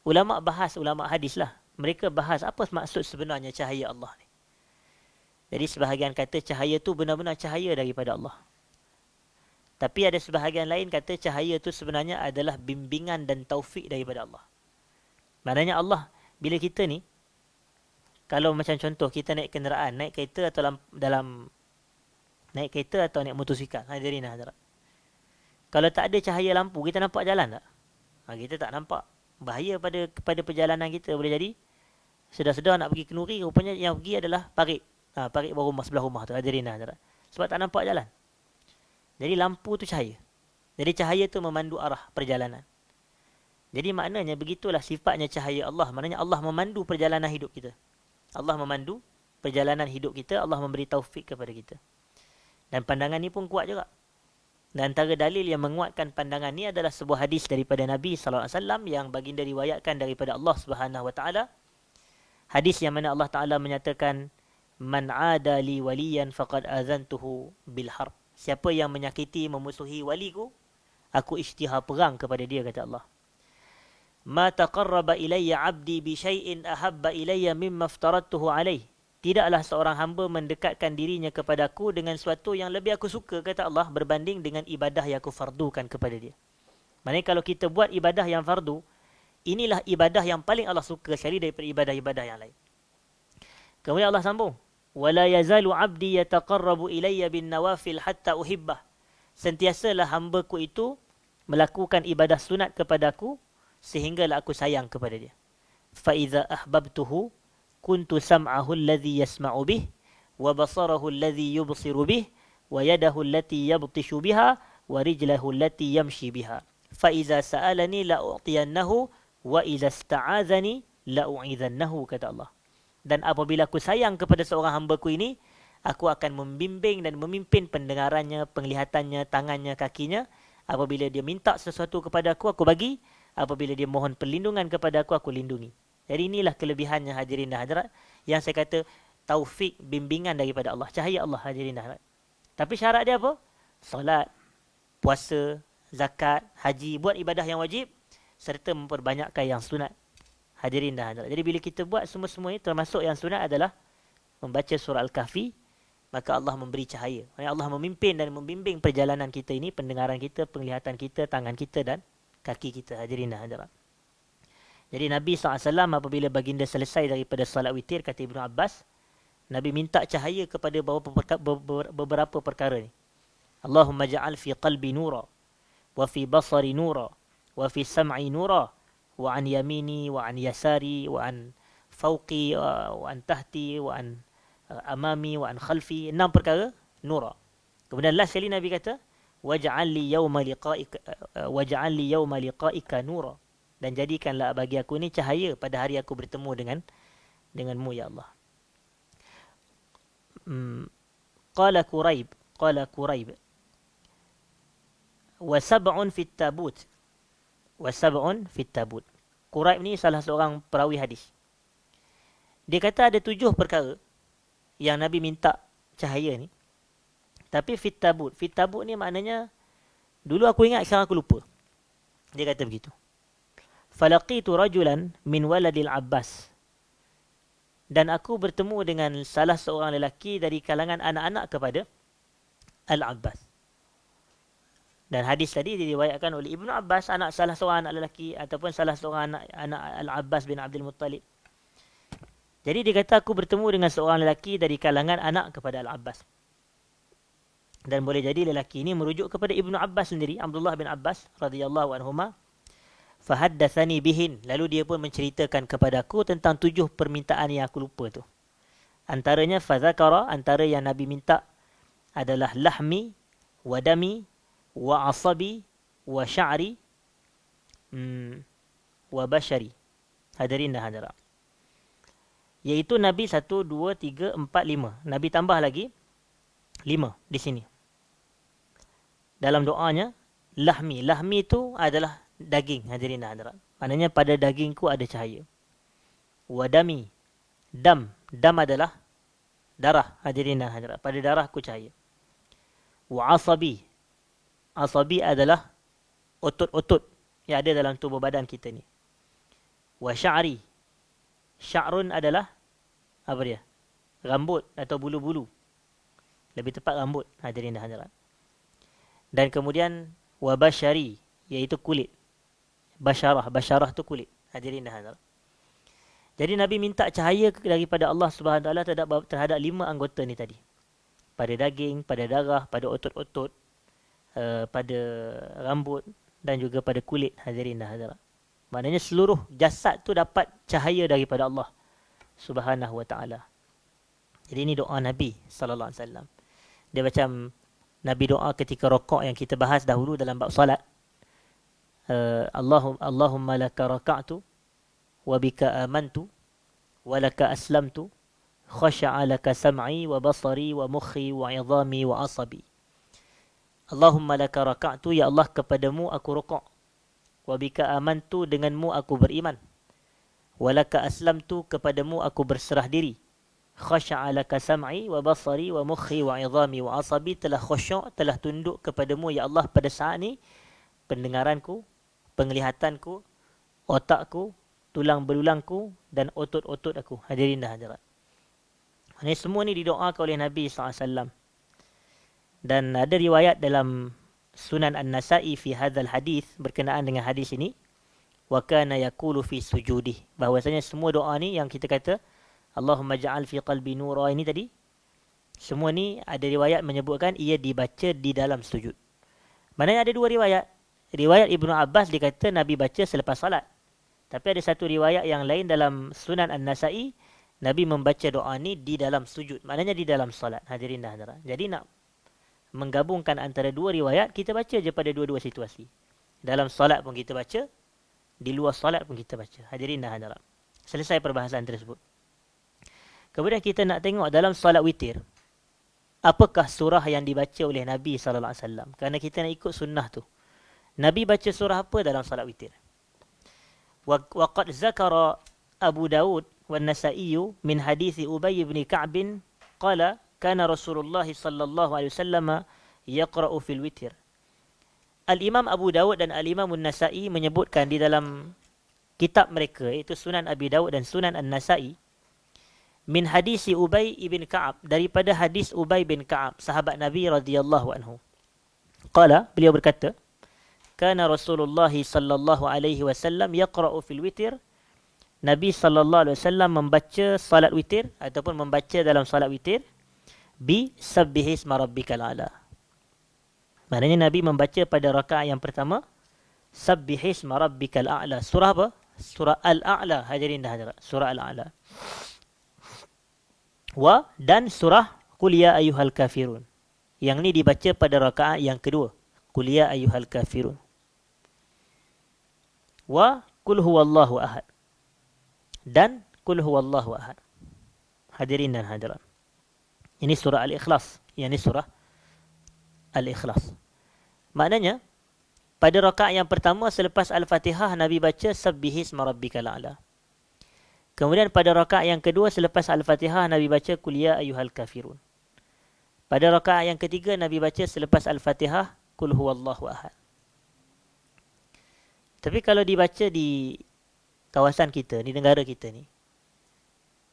Ulama bahas, ulama hadis lah. Mereka bahas apa maksud sebenarnya cahaya Allah ni. Jadi sebahagian kata cahaya tu benar-benar cahaya daripada Allah. Tapi ada sebahagian lain kata cahaya tu sebenarnya adalah bimbingan dan taufik daripada Allah. Maknanya Allah, bila kita ni, kalau macam contoh kita naik kenderaan, naik kereta atau naik kereta atau naik motosikal, hadirin hadirat. Kalau tak ada cahaya lampu, kita nampak jalan tak? Kita tak nampak. Bahaya kepada perjalanan kita. Boleh jadi sedar-sedar nak pergi Kenuri, rupanya yang pergi adalah parit. Parit bawah rumah, sebelah rumah tu, hadirin hadirat. Sebab tak nampak jalan. Jadi lampu tu cahaya. Jadi cahaya tu memandu arah perjalanan. Jadi maknanya begitulah sifatnya cahaya Allah. Maknanya Allah memandu perjalanan hidup kita. Allah memandu perjalanan hidup kita. Allah memberi taufik kepada kita. Dan pandangan ni pun kuat juga. Dan antara dalil yang menguatkan pandangan ni adalah sebuah hadis daripada Nabi SAW yang baginda riwayatkan daripada Allah SWT. Hadis yang mana Allah Ta'ala menyatakan, Man ada li waliyan faqad azantuhu bil harb. Siapa yang menyakiti, memusuhi waliku, aku isytihar perang kepada dia, kata Allah. Ma taqarraba ilayya 'abdi bi syai'in ahabba ilayya mimma aftaradtuhu alayh. Tidaklah seorang hamba mendekatkan dirinya kepadaku dengan sesuatu yang lebih aku suka, kata Allah, berbanding dengan ibadah yang aku fardukan kepada dia. Maknanya kalau kita buat ibadah yang fardu, inilah ibadah yang paling Allah suka sekali daripada ibadah-ibadah yang lain. Kemudian Allah sambung, wala yazalu 'abdi yataqarrabu ilayya bin nawafil hatta uhibbah. Sentiasalah hamba-Ku itu melakukan ibadah sunat kepadaku sehinggalah aku sayang kepada dia. Fa iza ahbabtuhu kuntu sam'ahu alladhi yasma'u bih wa basarahu alladhi yubsiru bih wa yadahu allati yabtishu biha wa rijlahu allati yamshi biha. Fa iza sa'alani la u'tiyannahu wa iza ista'azani la u'idhannahu, kata Allah. Dan apabila aku sayang kepada seorang hamba-Ku ini, aku akan membimbing dan memimpin pendengarannya, penglihatannya, tangannya, kakinya. Apabila dia minta sesuatu kepada aku bagi. Apabila dia mohon perlindungan kepada aku lindungi. Jadi inilah kelebihannya hadirin dan hadirat. Yang saya kata taufik, bimbingan daripada Allah. Cahaya Allah, hadirin dan hadirat. Tapi syarat dia apa? Solat, puasa, zakat, haji. Buat ibadah yang wajib. Serta memperbanyakkan yang sunat. Hadirin dan hadirat. Jadi bila kita buat semua-semua ini, termasuk yang sunat adalah membaca surah Al-Kahfi, maka Allah memberi cahaya. Allah memimpin dan membimbing perjalanan kita ini, pendengaran kita, penglihatan kita, tangan kita dan kaki kita, hadirin dan hadirat. Jadi Nabi SAW apabila baginda selesai daripada salat witir, kata Ibnu Abbas, Nabi minta cahaya kepada beberapa perkara ni. Allahumma ja'al fi qalbi nura, wa fi basari nura, wa fi sam'i nura, wa an yamini, wa an yasari, wa an fawqi, wa an tahti, wa an amami, wa an khalfi. 6 perkara, nura. Kemudian last sekali Nabi kata, waj'al li yawma liqa'ika nura, dan jadikanlah bagi aku ni cahaya pada hari aku bertemu denganmu, ya Allah. Qala Quraib wa sab'un fit tabut. Quraib ni salah seorang perawi hadis. Dia kata ada 7 perkara yang Nabi minta cahaya ni. Tapi fit tabut ni maknanya, dulu aku ingat, sekarang aku lupa. Dia kata begitu. Falaqitu rajulan min waladil Abbas. Dan aku bertemu dengan salah seorang lelaki dari kalangan anak-anak kepada Al-Abbas. Dan hadis tadi diriwayatkan oleh Ibnu Abbas, salah seorang anak lelaki ataupun salah seorang anak Al-Abbas bin Abdul Muttalib. Jadi dia kata aku bertemu dengan seorang lelaki dari kalangan anak kepada Al-Abbas. Dan boleh jadi lelaki ini merujuk kepada Ibnu Abbas sendiri, Abdullah bin Abbas radhiyallahu anhuma. Fahaddatsani bihin, lalu dia pun menceritakan kepadaku tentang 7 permintaan yang aku lupa tu. Antaranya fadzakara, antara yang Nabi minta adalah lahmi wa dami wa asabi wa sya'ri wa bashari. Hadirin dan hadirat. Iaitu Nabi 1, 2, 3, 4, 5. Nabi tambah lagi 5 di sini. Dalam doanya, lahmi. Lahmi itu adalah daging, hadirin dan hadirat. Maknanya pada dagingku ada cahaya. Wadami. Dam adalah darah, hadirin dan hadirat. Pada darahku cahaya. Wa asabi. Asabi adalah otot-otot yang ada dalam tubuh badan kita ni. Wa sya'ri. Sya'run adalah apa dia? Rambut atau bulu-bulu. Lebih tepat rambut, hadirin dan hadirat. Dan kemudian wabashari, iaitu kulit. Basyarah tu kulit, hadirin dan hadirat. Jadi Nabi minta cahaya daripada Allah Subhanahu Wa Taala terhadap 5 anggota ni tadi. Pada daging, pada darah, pada otot-otot, pada rambut dan juga pada kulit, hadirin dan hadirat. Maknanya seluruh jasad tu dapat cahaya daripada Allah Subhanahu Wa Taala. Jadi ini doa Nabi sallallahu alaihi wasallam. Dia macam Nabi doa ketika rokok yang kita bahas dahulu dalam bab salat. Allahumma laka raka'tu wa bika amantu wa laka aslamtu khasha'a laka sam'i wa basari wa mukhi wa 'idhami wa asabi. Allahumma laka raka'tu, ya Allah kepadamu aku rukuk. Wa bika amantu, denganmu aku beriman. Wa laka aslamtu, kepadamu aku berserah diri. Khasha'a laka sam'i wa basari wa mukhi wa 'idhami wa asabi, telah khusyuk, telah tunduk kepadamu ya Allah pada saat ni pendengaranku, penglihatanku, otakku, tulang belulangku dan otot-otot aku. Hadirin dan hadirat. Ini semua ni didoakan oleh Nabi SAW. Dan ada riwayat dalam Sunan An-Nasa'i fi hadzal hadis berkenaan dengan hadis ini, wa kana yaqulu fi sujudih, bahwasanya semua doa ni yang kita kata Allahumma ja'al fi qalbi nura ini tadi, semua ni ada riwayat menyebutkan ia dibaca di dalam sujud. Maknanya ada dua riwayat. Riwayat Ibnu Abbas dikata Nabi baca selepas salat. Tapi ada satu riwayat yang lain dalam Sunan An-Nasa'i, Nabi membaca doa ni di dalam sujud. Maknanya di dalam salat. Hadirin dan hadirat. Jadi nak menggabungkan antara dua riwayat, kita baca je pada dua-dua situasi. Dalam salat pun kita baca, di luar salat pun kita baca. Hadirin dan hadirat. Selesai perbahasan tersebut. Kemudian kita nak tengok dalam salat witir, apakah surah yang dibaca oleh Nabi SAW. Kerana kita nak ikut sunnah tu. Nabi baca surah apa dalam salat witir? Waqad zakara Abu Dawud wa Nasa'i min hadithi Ubay bin Ka'b qala kana Rasulullah sallallahu alaihi wasallam yaqra'u fil witir. Al-Imam Abu Dawud dan Al-Imam An-Nasa'i menyebutkan di dalam kitab mereka, iaitu Sunan Abi Dawud dan Sunan An-Nasa'i, min hadisi Ubay bin Ka'ab, daripada hadis Ubay bin Ka'ab, sahabat Nabi radhiyallahu anhu. Qala, beliau berkata, kana Rasulullah sallallahu alaihi wasallam yaqra'u fil witir. Nabi sallallahu alaihi wasallam membaca salat witir ataupun membaca dalam salat witir bi sabbihisma rabbikal a'la. Maknanya Nabi membaca pada rakaat yang pertama sabbihisma rabbikal a'la. Surah apa? Surah Al-A'la. Hadirin dan hadirat. Surah Al-A'la. Dan surah Qul ya ayyuhal kafirun. Yang ni dibaca pada rakaat yang kedua. Qul ya ayyuhal kafirun. Wa Qul huwallahu ahad. Dan Qul huwallahu ahad. Hadirin dan hadirat. Ini surah Al-Ikhlas. Ini surah Al-Ikhlas. Maknanya, pada rakaat yang pertama selepas Al-Fatihah, Nabi baca Sabbihisma rabbikal a'la. Kemudian pada rakaat yang kedua selepas Al-Fatihah, Nabi baca Qul ya ayyuhal kafirun. Pada rakaat yang ketiga, Nabi baca selepas Al-Fatihah Qul huwallahu ahad. Tapi kalau dibaca di kawasan kita, di negara kita ni,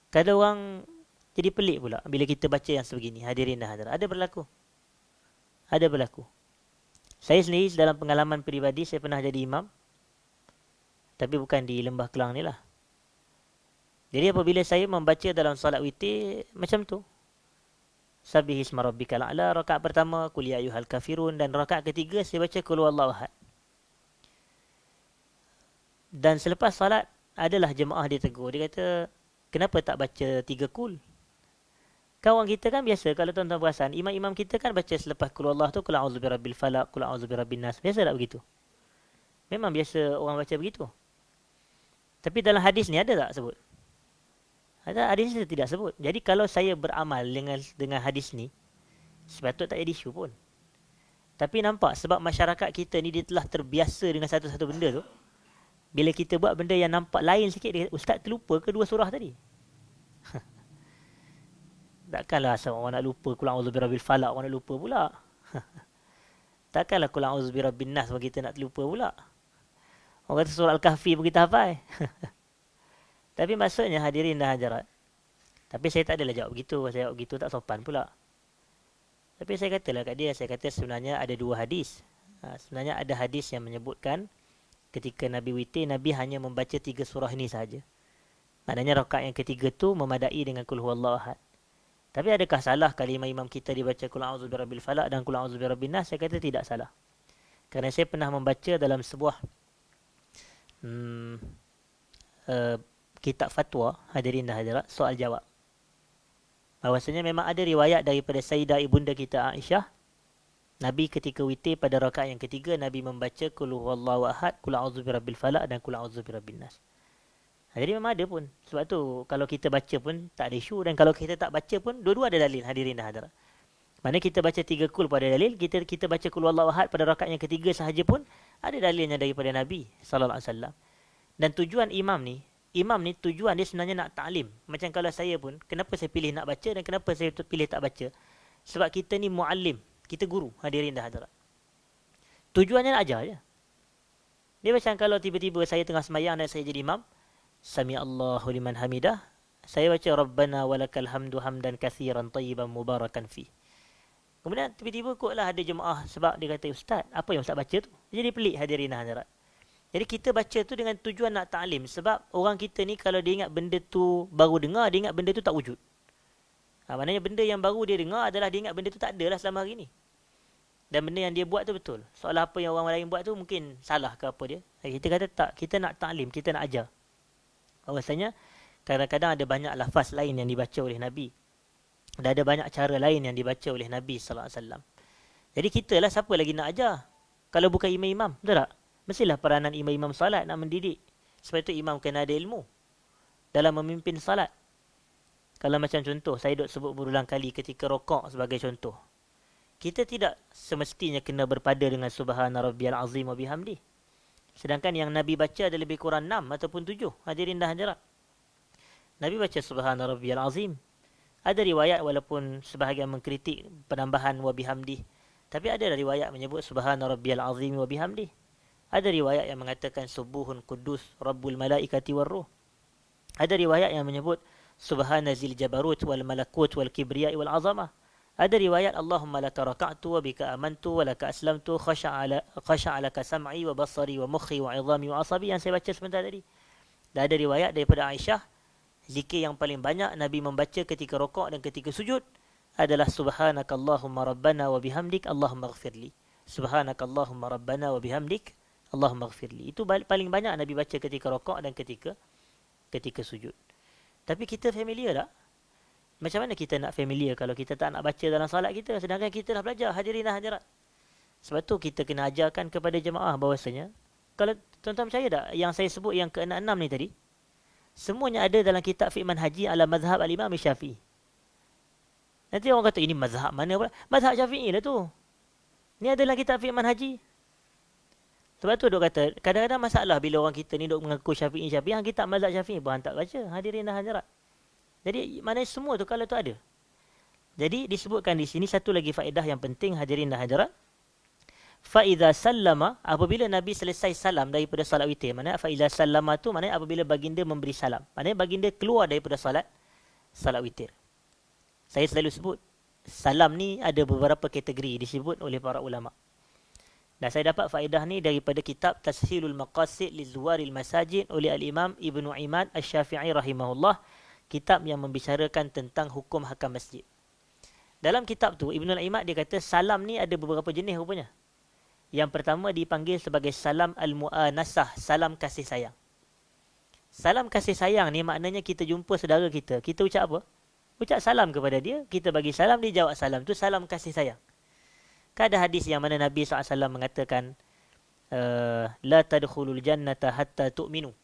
kadang orang jadi pelik pula bila kita baca yang sebegini. Hadirin dan hadirat. Ada berlaku. Ada berlaku. Saya sendiri dalam pengalaman peribadi, saya pernah jadi imam. Tapi bukan di Lembah Kelang ni lah. Jadi apabila saya membaca dalam salat witir, macam tu. Sabbihisma rabbikal a'la. Rakaat pertama, Qul ya ayyuhal kafirun. Dan rakaat ketiga, saya baca Qul huwallahu ahad. Dan selepas salat, adalah jemaah dia tegur. Dia kata, kenapa tak baca 3 Qul? Kawan kita kan biasa, kalau tuan-tuan perasan, imam-imam kita kan baca selepas Qul Allah tu, Qul a'udzu birabbil falaq, Qul a'udzu birabbin nas. Biasa tak begitu? Memang biasa orang baca begitu. Tapi dalam hadis ni ada tak sebut? Hadis ni tidak sebut. Jadi kalau saya beramal dengan hadis ni, sepatutnya tak ada isu pun. Tapi nampak sebab masyarakat kita ni dia telah terbiasa dengan satu-satu benda tu. Bila kita buat benda yang nampak lain sikit, dia kata, Ustaz terlupa ke 2 surah tadi? Takkanlah asal orang nak lupa Qul a'udzu birabbil falaq, orang nak lupa pula. Takkanlah Qul a'udzu birabbin nas kita nak terlupa pula. Orang kata surah Al-Kahfi pun kita hafal. Tapi maksudnya hadirin dan hadirat. Tapi saya tak adalah jawab begitu. Saya jawab begitu tak sopan pula. Tapi saya katalah kat dia, saya kata sebenarnya ada 2 hadis. Sebenarnya ada hadis yang menyebutkan ketika Nabi witir, Nabi hanya membaca 3 surah ini sahaja. Maknanya rakaat yang ketiga tu memadai dengan Qul huwallahu ahad. Tapi adakah salah kalau imam kita dibaca Qul a'udzu birabbil falaq dan Qul a'udzu birabbin nas? Saya kata tidak salah. Kerana saya pernah membaca dalam sebuah kitab fatwa, hadirin dan hadirat, soal jawab. Bahawasanya memang ada riwayat daripada Sayyidah ibunda kita Aisyah Nabi ketika witir pada rakaat yang ketiga, Nabi membaca Qul huwallahu ahad, Qul a'udzu birabbil falaq dan Qul a'udzu birabbin nas. Jadi memang ada pun. Sebab tu kalau kita baca pun tak ada isu, dan kalau kita tak baca pun dua-dua ada dalil, hadirin dan hadirat. Mana kita baca 3 kul pada dalil, kita baca Qul huwallahu ahad pada rakaat yang ketiga sahaja pun ada dalilnya daripada Nabi sallallahu alaihi wasallam. Dan tujuan imam ni tujuan dia sebenarnya nak ta'lim. Macam kalau saya pun, kenapa saya pilih nak baca dan kenapa saya pilih tak baca? Sebab kita ni muallim, kita guru, hadirin dan hadirat. Tujuannya nak ajar je. Dia macam kalau tiba-tiba saya tengah sembahyang dan saya jadi imam, Sami Allahu liman hamidah, saya baca Rabbana walakal hamdu hamdan katsiran tayyiban mubarakan fi. Kemudian tiba-tiba koklah ada jemaah sebab dia kata, Ustaz, apa yang Ustaz baca tu? Jadi pelik, hadirin dan hadirat. Jadi kita baca tu dengan tujuan nak ta'lim. Sebab orang kita ni kalau dia ingat benda tu baru dengar, dia ingat benda tu tak wujud. Maknanya benda yang baru dia dengar adalah dia ingat benda tu tak ada lah selama hari ni. Dan benda yang dia buat tu betul. Soalan apa yang orang lain buat tu mungkin salah ke apa dia. Kita kata tak, kita nak ta'lim, kita nak ajar. Bahawasanya kadang-kadang ada banyak lafaz lain yang dibaca oleh Nabi. Dan ada banyak cara lain yang dibaca oleh Nabi sallallahu alaihi wasallam. Jadi kita lah siapa lagi nak ajar? Kalau bukan imam-imam, betul tak? Mestilah peranan imam-imam salat nak mendidik. Sebab itu imam kena ada ilmu dalam memimpin salat. Kalau macam contoh, saya duk sebut berulang kali ketika rokok sebagai contoh. Kita tidak semestinya kena berpada dengan Subhana Rabbiyal Azim wa bihamdi. Sedangkan yang Nabi baca ada lebih kurang 6 ataupun 7. Hadirin dan hadirat. Nabi baca Subhana Rabbiyal Azim. Ada riwayat walaupun sebahagian mengkritik penambahan wa bihamdi. Tapi ada riwayat menyebut Subhana Rabbiyal Azim wa bihamdi. Ada riwayat yang mengatakan Subuhun Qudus Rabbul Malaikati Warruh. Ada riwayat yang menyebut Subhana Zil Jabarut wal Malakut wal Kibriya wal Azamah. Ada riwayat Allahumma laka raka'tu wa bika amantu wa laka aslamtu khasha'alaka sam'i wa basari wa mukhi wa 'idhami wa asabi yang saya baca sebentar tadi. Dan ada riwayat daripada Aisyah, zikir yang paling banyak Nabi membaca ketika rokok dan ketika sujud adalah Subhanakallahumma rabbana wa bihamdik Allahumma ighfirli. Subhanakallahumma rabbana wa bihamdik Allahumma ighfirli. Itu paling banyak Nabi baca ketika rokok dan ketika sujud. Tapi kita familiar tak? Macam mana kita nak familiar kalau kita tak nak baca dalam salat kita, sedangkan kita dah belajar, hadirin dan hadirat. Sebab tu kita kena ajarkan kepada jemaah bahawasanya, kalau tuan-tuan percaya tak yang saya sebut yang ke-6 ni tadi, semuanya ada dalam kitab fiqh manhaji ala mazhab al-Imam Syafi'i. Nanti orang kata ini mazhab mana pula? Mazhab Syafi'i lah tu. Ni ada dalam kitab fiqh manhaji. Sebab tu duk kata, kadang-kadang masalah bila orang kita ni duk mengaku Syafi'i, yang kitab mazhab Syafi'i pun tak baca, hadirin dan hadirat. Jadi maknanya semua tu kalau tu ada. Jadi disebutkan di sini satu lagi faedah yang penting, hadirin dan hadirat. Fa idza sallama, apabila Nabi selesai salam daripada salat witir. Maknanya fa idza sallama tu maknanya apabila baginda memberi salam. Maknanya baginda keluar daripada salat witir. Saya selalu sebut salam ni ada beberapa kategori disebut oleh para ulama. Dan saya dapat faedah ni daripada kitab Tashilul Maqasid li Zuwaril Masajid oleh al-Imam Ibnu Imad Asy-Syafi'i rahimahullah. Kitab yang membicarakan tentang hukum hakam masjid. Dalam kitab tu, Ibnu Al-Imad dia kata salam ni ada beberapa jenis rupanya. Yang pertama dipanggil sebagai salam al-mu'anasah, salam kasih sayang. Salam kasih sayang ni maknanya kita jumpa saudara kita. Kita ucap apa? Ucap salam kepada dia, kita bagi salam, dia jawab salam. Tu salam kasih sayang. Kan ada hadis yang mana Nabi SAW mengatakan, La tadkhulul jannata hatta tu'minu,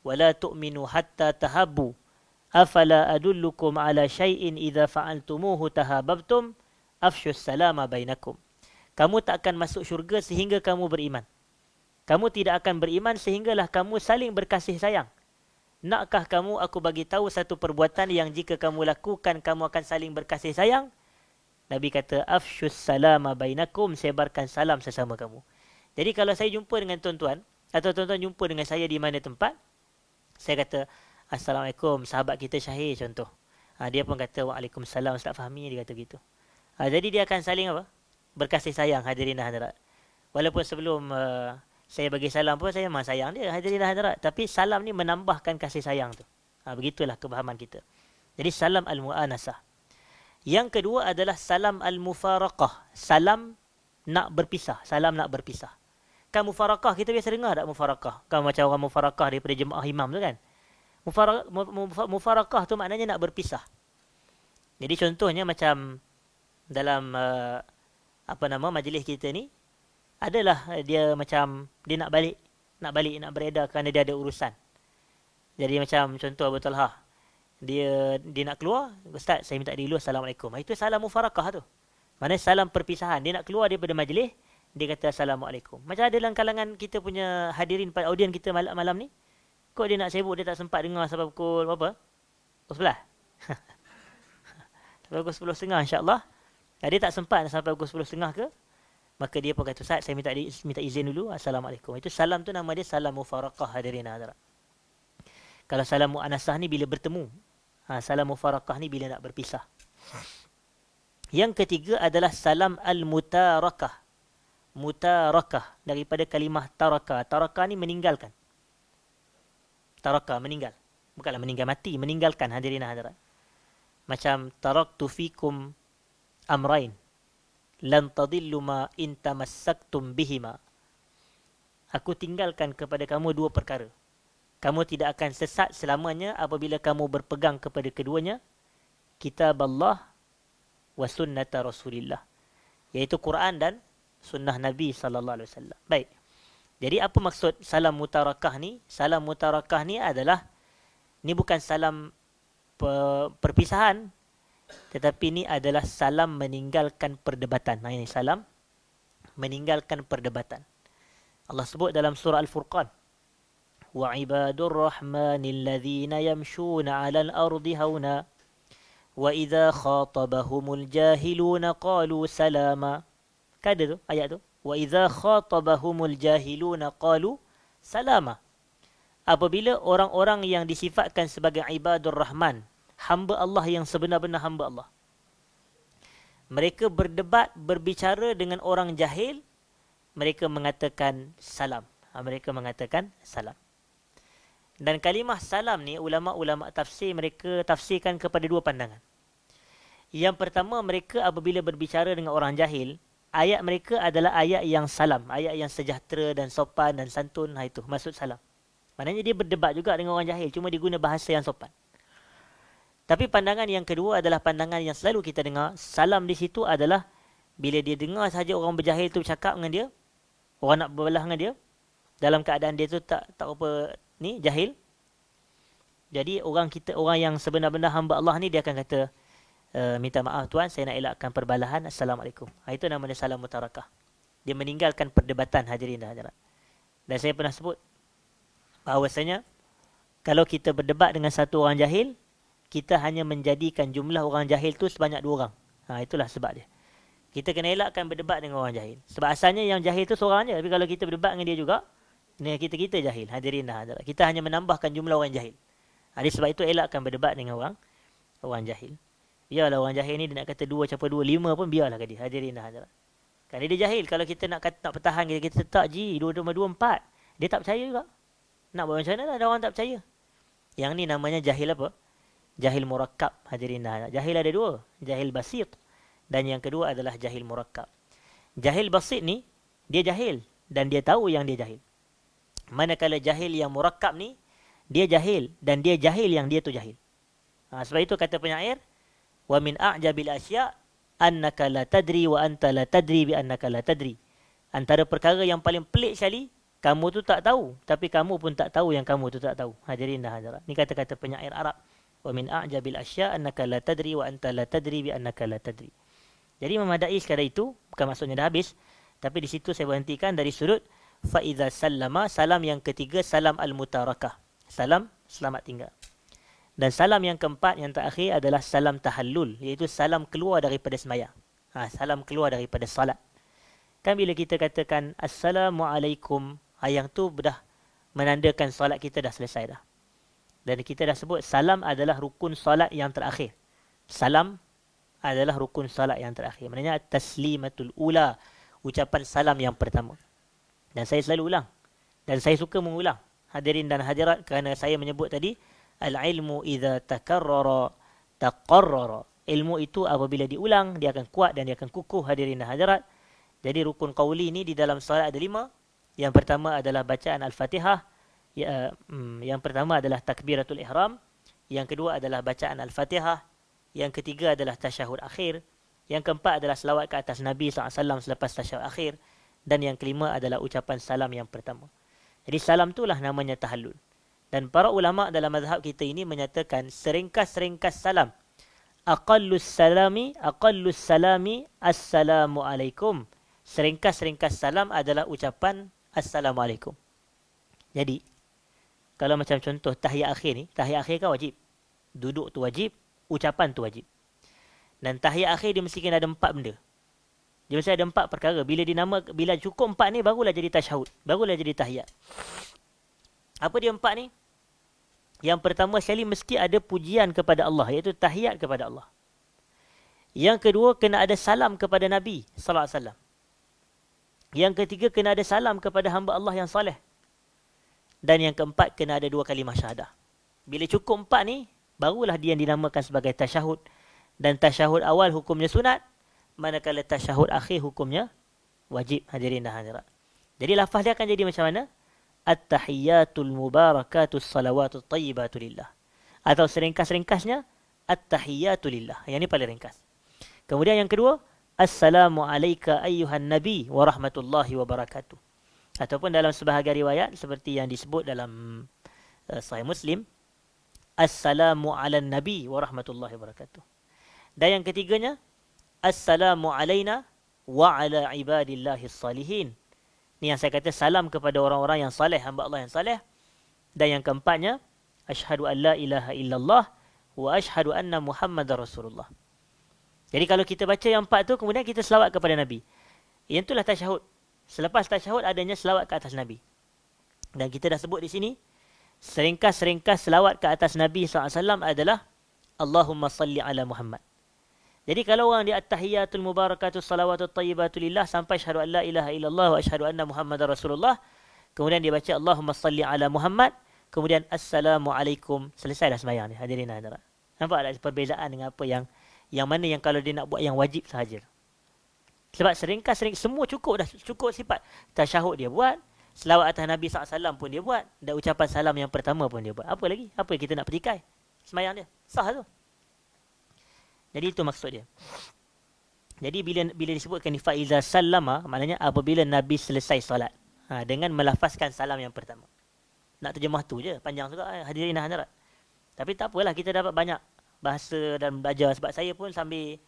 wa la tu'minu hatta tahabbu. Afala adullukum ala syai'in idza fa'altumuhu tahabbtum afshus salama bainakum. Kamu tak akan masuk syurga sehingga kamu beriman. Kamu tidak akan beriman sehinggalah kamu saling berkasih sayang. Nakkah kamu aku bagi tahu satu perbuatan yang jika kamu lakukan kamu akan saling berkasih sayang? Nabi kata afshus salama bainakum, sebarkan salam sesama kamu. Jadi kalau saya jumpa dengan tuan-tuan atau tuan-tuan jumpa dengan saya di mana tempat, saya kata Assalamualaikum, sahabat kita Syahir contoh. Dia pun kata Waalaikumsalam, Ustaz Fahmi, dia kata gitu. Jadi dia akan saling apa? Berkasih sayang, hadirin dan hadirat. Walaupun sebelum saya bagi salam pun saya memang sayang dia, hadirin dan hadirat. Tapi salam ni menambahkan kasih sayang tu. Begitulah kefahaman kita. Jadi salam al-mu'anasah. Yang kedua adalah salam al-mufaraqah. Salam nak berpisah. Salam nak berpisah. Kan mufaraqah, kita biasa dengar tak mufaraqah? Kan macam orang mufaraqah daripada jemaah imam tu kan? Mufaraqah tu maknanya nak berpisah. Jadi contohnya macam dalam majlis kita ni adalah dia macam dia nak nak beredar kerana dia ada urusan. Jadi macam contoh Abu Talha, dia nak keluar, ustaz saya minta dulu assalamualaikum. Itu salam mufarakah tu. Maknanya salam perpisahan. Dia nak keluar daripada majlis, dia kata assalamualaikum. Macam ada dalam kalangan kita punya hadirin pada audien kita malam ni, kok dia nak sibuk, dia tak sempat dengar sampai pukul berapa? Pukul 11. Sampai pukul 10.30 insya-Allah. Dia tak sempat sampai pukul 10.30 ke? Maka dia pun kata, ustaz saya minta izin dulu, assalamualaikum. Itu salam tu nama dia salam mufarakah, hadirin hadirat. Kalau salam mu'anasah ni bila bertemu. Salam mufarakah ni bila nak berpisah. Yang ketiga adalah salam al-mutarakah. Mutarakah daripada kalimah taraka. Taraka ni meninggalkan. Taraka, meninggal. Bukanlah meninggal mati, meninggalkan, hadirin hadirat. Macam taraktu fikum amrain. Lan tadillu ma in tamassaktum bihima. Aku tinggalkan kepada kamu dua perkara. Kamu tidak akan sesat selamanya apabila kamu berpegang kepada keduanya. Kitab Allah wa sunnata Rasulillah. Iaitu Quran dan sunnah Nabi SAW. Baik. Jadi apa maksud salam mutarakah ni? Salam mutarakah ni adalah, ni bukan salam perpisahan. Tetapi ini adalah salam meninggalkan perdebatan. Ini salam meninggalkan perdebatan. Allah sebut dalam surah Al-Furqan. وَعِبَادُ الرَّحْمَنِ الَّذِينَ يَمْشُونَ عَلَى الْأَرْضِ هَوْنًا وَإِذَا خَاطَبَهُمُ الْجَاهِلُونَ قَالُوا سَلَامًا. Kan ada tu ayat tu. وَإِذَا خَاطَبَهُمُ الْجَاهِلُونَ قَالُوا سَلَامًا. Apabila orang-orang yang disifatkan sebagai ibadur rahman, hamba Allah yang sebenar-benar hamba Allah, mereka berdebat, berbicara dengan orang jahil, mereka mengatakan salam. Mereka mengatakan salam. Dan kalimah salam ni, ulama-ulama tafsir mereka tafsirkan kepada dua pandangan. Yang pertama, mereka apabila berbicara dengan orang jahil, ayat mereka adalah ayat yang salam, ayat yang sejahtera dan sopan dan santun. Itu maksud salam. Maknanya dia berdebat juga dengan orang jahil, cuma dia guna bahasa yang sopan. Tapi pandangan yang kedua adalah pandangan yang selalu kita dengar. Salam di situ adalah bila dia dengar sahaja orang berjahil tu cakap dengan dia, orang nak berbelah dengan dia, dalam keadaan dia tu tak apa ni, jahil. Jadi orang yang sebenar-benar hamba Allah ni, dia akan kata, minta maaf tuan, saya nak elakkan perbalahan, assalamualaikum. Itu namanya salam mutarakah. Dia meninggalkan perdebatan, hadirin dan hadirat. Dan saya pernah sebut bahawasanya kalau kita berdebat dengan satu orang jahil, kita hanya menjadikan jumlah orang jahil tu sebanyak 2 orang. Itulah sebab dia. Kita kena elakkan berdebat dengan orang jahil. Sebab asalnya yang jahil tu seorang je. Tapi kalau kita berdebat dengan dia juga, kita jahil. Hadirin dan hadirat. Kita hanya menambahkan jumlah orang jahil. Sebab itu elakkan berdebat dengan orang jahil. Biarlah orang jahil ni dia nak kata 2 campur 2, 5 pun biarlah ke dia. Hadirin dan hadirat. Kerana dia jahil. Kalau kita nak pertahan, kita tak 2 tambah 2, 4. Dia tak percaya juga. Nak buat macam mana lah, ada orang tak percaya. Yang ni namanya jahil apa? Jahil murakkab, hadirin dan hadirat. Jahil ada 2. Jahil basit. Dan yang kedua adalah jahil murakkab. Jahil basit ni, dia jahil. Dan dia tahu yang dia jahil. Manakala jahil yang murakkab ni, dia jahil. Dan dia jahil yang dia tu jahil. Sebab itu kata penyair, wa min a'jabil asya' annaka la tadri wa anta la tadri bi annaka la tadri. Antara perkara yang paling pelik sekali, kamu tu tak tahu. Tapi kamu pun tak tahu yang kamu tu tak tahu. Hadirin dan hadirat. Ni kata-kata penyair Arab. Wa min a'jabil asya' annaka la tadri wa anta la tadri bi annaka la tadri. Jadi memadai sekadar itu, bukan maksudnya dah habis, tapi di situ saya berhentikan dari sudut fa idza sallama, salam yang ketiga salam al-mutarakah. Salam selamat tinggal. Dan salam yang keempat, yang terakhir adalah salam tahallul, iaitu salam keluar daripada sembahyang. Salam keluar daripada salat. Kan bila kita katakan assalamualaikum, yang tu dah menandakan salat kita dah selesai dah. Dan kita dah sebut salam adalah rukun salat yang terakhir. Salam adalah rukun salat yang terakhir. Maknanya taslimatul ula, ucapan salam yang pertama. Dan saya selalu ulang. Dan saya suka mengulang, hadirin dan hadirat, kerana saya menyebut tadi al-ilmu idza takarrara taqarrara. Ilmu itu apabila diulang, dia akan kuat dan dia akan kukuh, hadirin dan hadirat. Jadi rukun qauli ni di dalam salat ada 5. Yang pertama adalah bacaan Al-Fatihah. Yang pertama adalah takbiratul ihram. Yang kedua adalah bacaan Al-Fatihah. Yang ketiga adalah tasyahud akhir. Yang keempat adalah selawat ke atas Nabi SAW selepas tasyahud akhir. Dan yang kelima adalah ucapan salam yang pertama. Jadi salam itulah namanya tahallul. Dan para ulama dalam mazhab kita ini menyatakan seringkas-ringkas salam. Aqallus salami assalamu alaikum. Seringkas-ringkas salam adalah ucapan assalamualaikum. Jadi, kalau macam contoh tahiyat akhir kan wajib. Duduk tu wajib, ucapan tu wajib. Dan tahiyat akhir dia mesti kena ada 4 benda. Dia mesti ada 4 perkara. Bila cukup 4 ni, barulah jadi tasyahud. Barulah jadi tahiyat. Apa dia 4 ni? Yang pertama sekali mesti ada pujian kepada Allah, iaitu tahiyat kepada Allah. Yang kedua, kena ada salam kepada Nabi sallallahu alaihi wasallam. Yang ketiga, kena ada salam kepada hamba Allah yang saleh. Dan yang keempat, kena ada 2 kalimah syahadah. Bila cukup 4 ni, barulah dia yang dinamakan sebagai tasyahud. Dan tasyahud awal hukumnya sunat, manakala tasyahud akhir hukumnya wajib, hadirin dan hadirat. Jadi lafaz dia akan jadi macam mana? At-tahiyyatul mubarakatus salawatut tayyibatu lillah. Atau seringkas-ringkasnya, at-tahiyyatu lillah. Yang ini paling ringkas. Kemudian yang kedua, assalamu alayka ayyuhan nabi wa rahmatullahi wa barakatuh. Ataupun dalam sebahagian riwayat seperti yang disebut dalam Sahih Muslim, assalamu ala nabi wa rahmatullahi wa barakatuh. Dan yang ketiganya, assalamu alayna wa ala ibadillahis salihin. Ni yang saya kata salam kepada orang-orang yang saleh, hamba Allah yang saleh. Dan yang keempatnya, asyhadu an la ilaha illallah wa asyhadu anna Muhammadar Rasulullah. Jadi kalau kita baca yang 4 tu, kemudian kita selawat kepada Nabi. Yang itulah tasyahud. Selepas tasyahud adanya selawat ke atas Nabi. Dan kita dah sebut di sini, seringkas-ringkas selawat ke atas Nabi SAW adalah Allahumma salli ala Muhammad. Jadi kalau orang dia at-tahiyyatul mubarakatus salawatut tayyibatu lillah sampai asyhadu an la ilaha illallah wa asyhadu anna Muhammadar Rasulullah, kemudian dia baca Allahumma salli ala Muhammad, kemudian assalamu alaikum, selesai dah sembahyang ni, hadirin dan hadirat. Nampak tak perbezaan dengan apa yang mana yang kalau dia nak buat yang wajib sahaja. Sebab seringkas semua cukup dah, cukup sifat tasyahud dia buat, selawat atas Nabi SAW pun dia buat, dan ucapan salam yang pertama pun dia buat. Apa lagi? Apa yang kita nak petikai? Sembahyang dia sah tu. Jadi itu maksud dia. Jadi bila disebutkan faiza sallama, maknanya apabila Nabi selesai solat, dengan melafazkan salam yang pertama. Nak terjemah tu je, panjang juga hadirin dan hadirat. Tapi tak apalah, kita dapat banyak bahasa dan belajar. Sebab saya pun sambil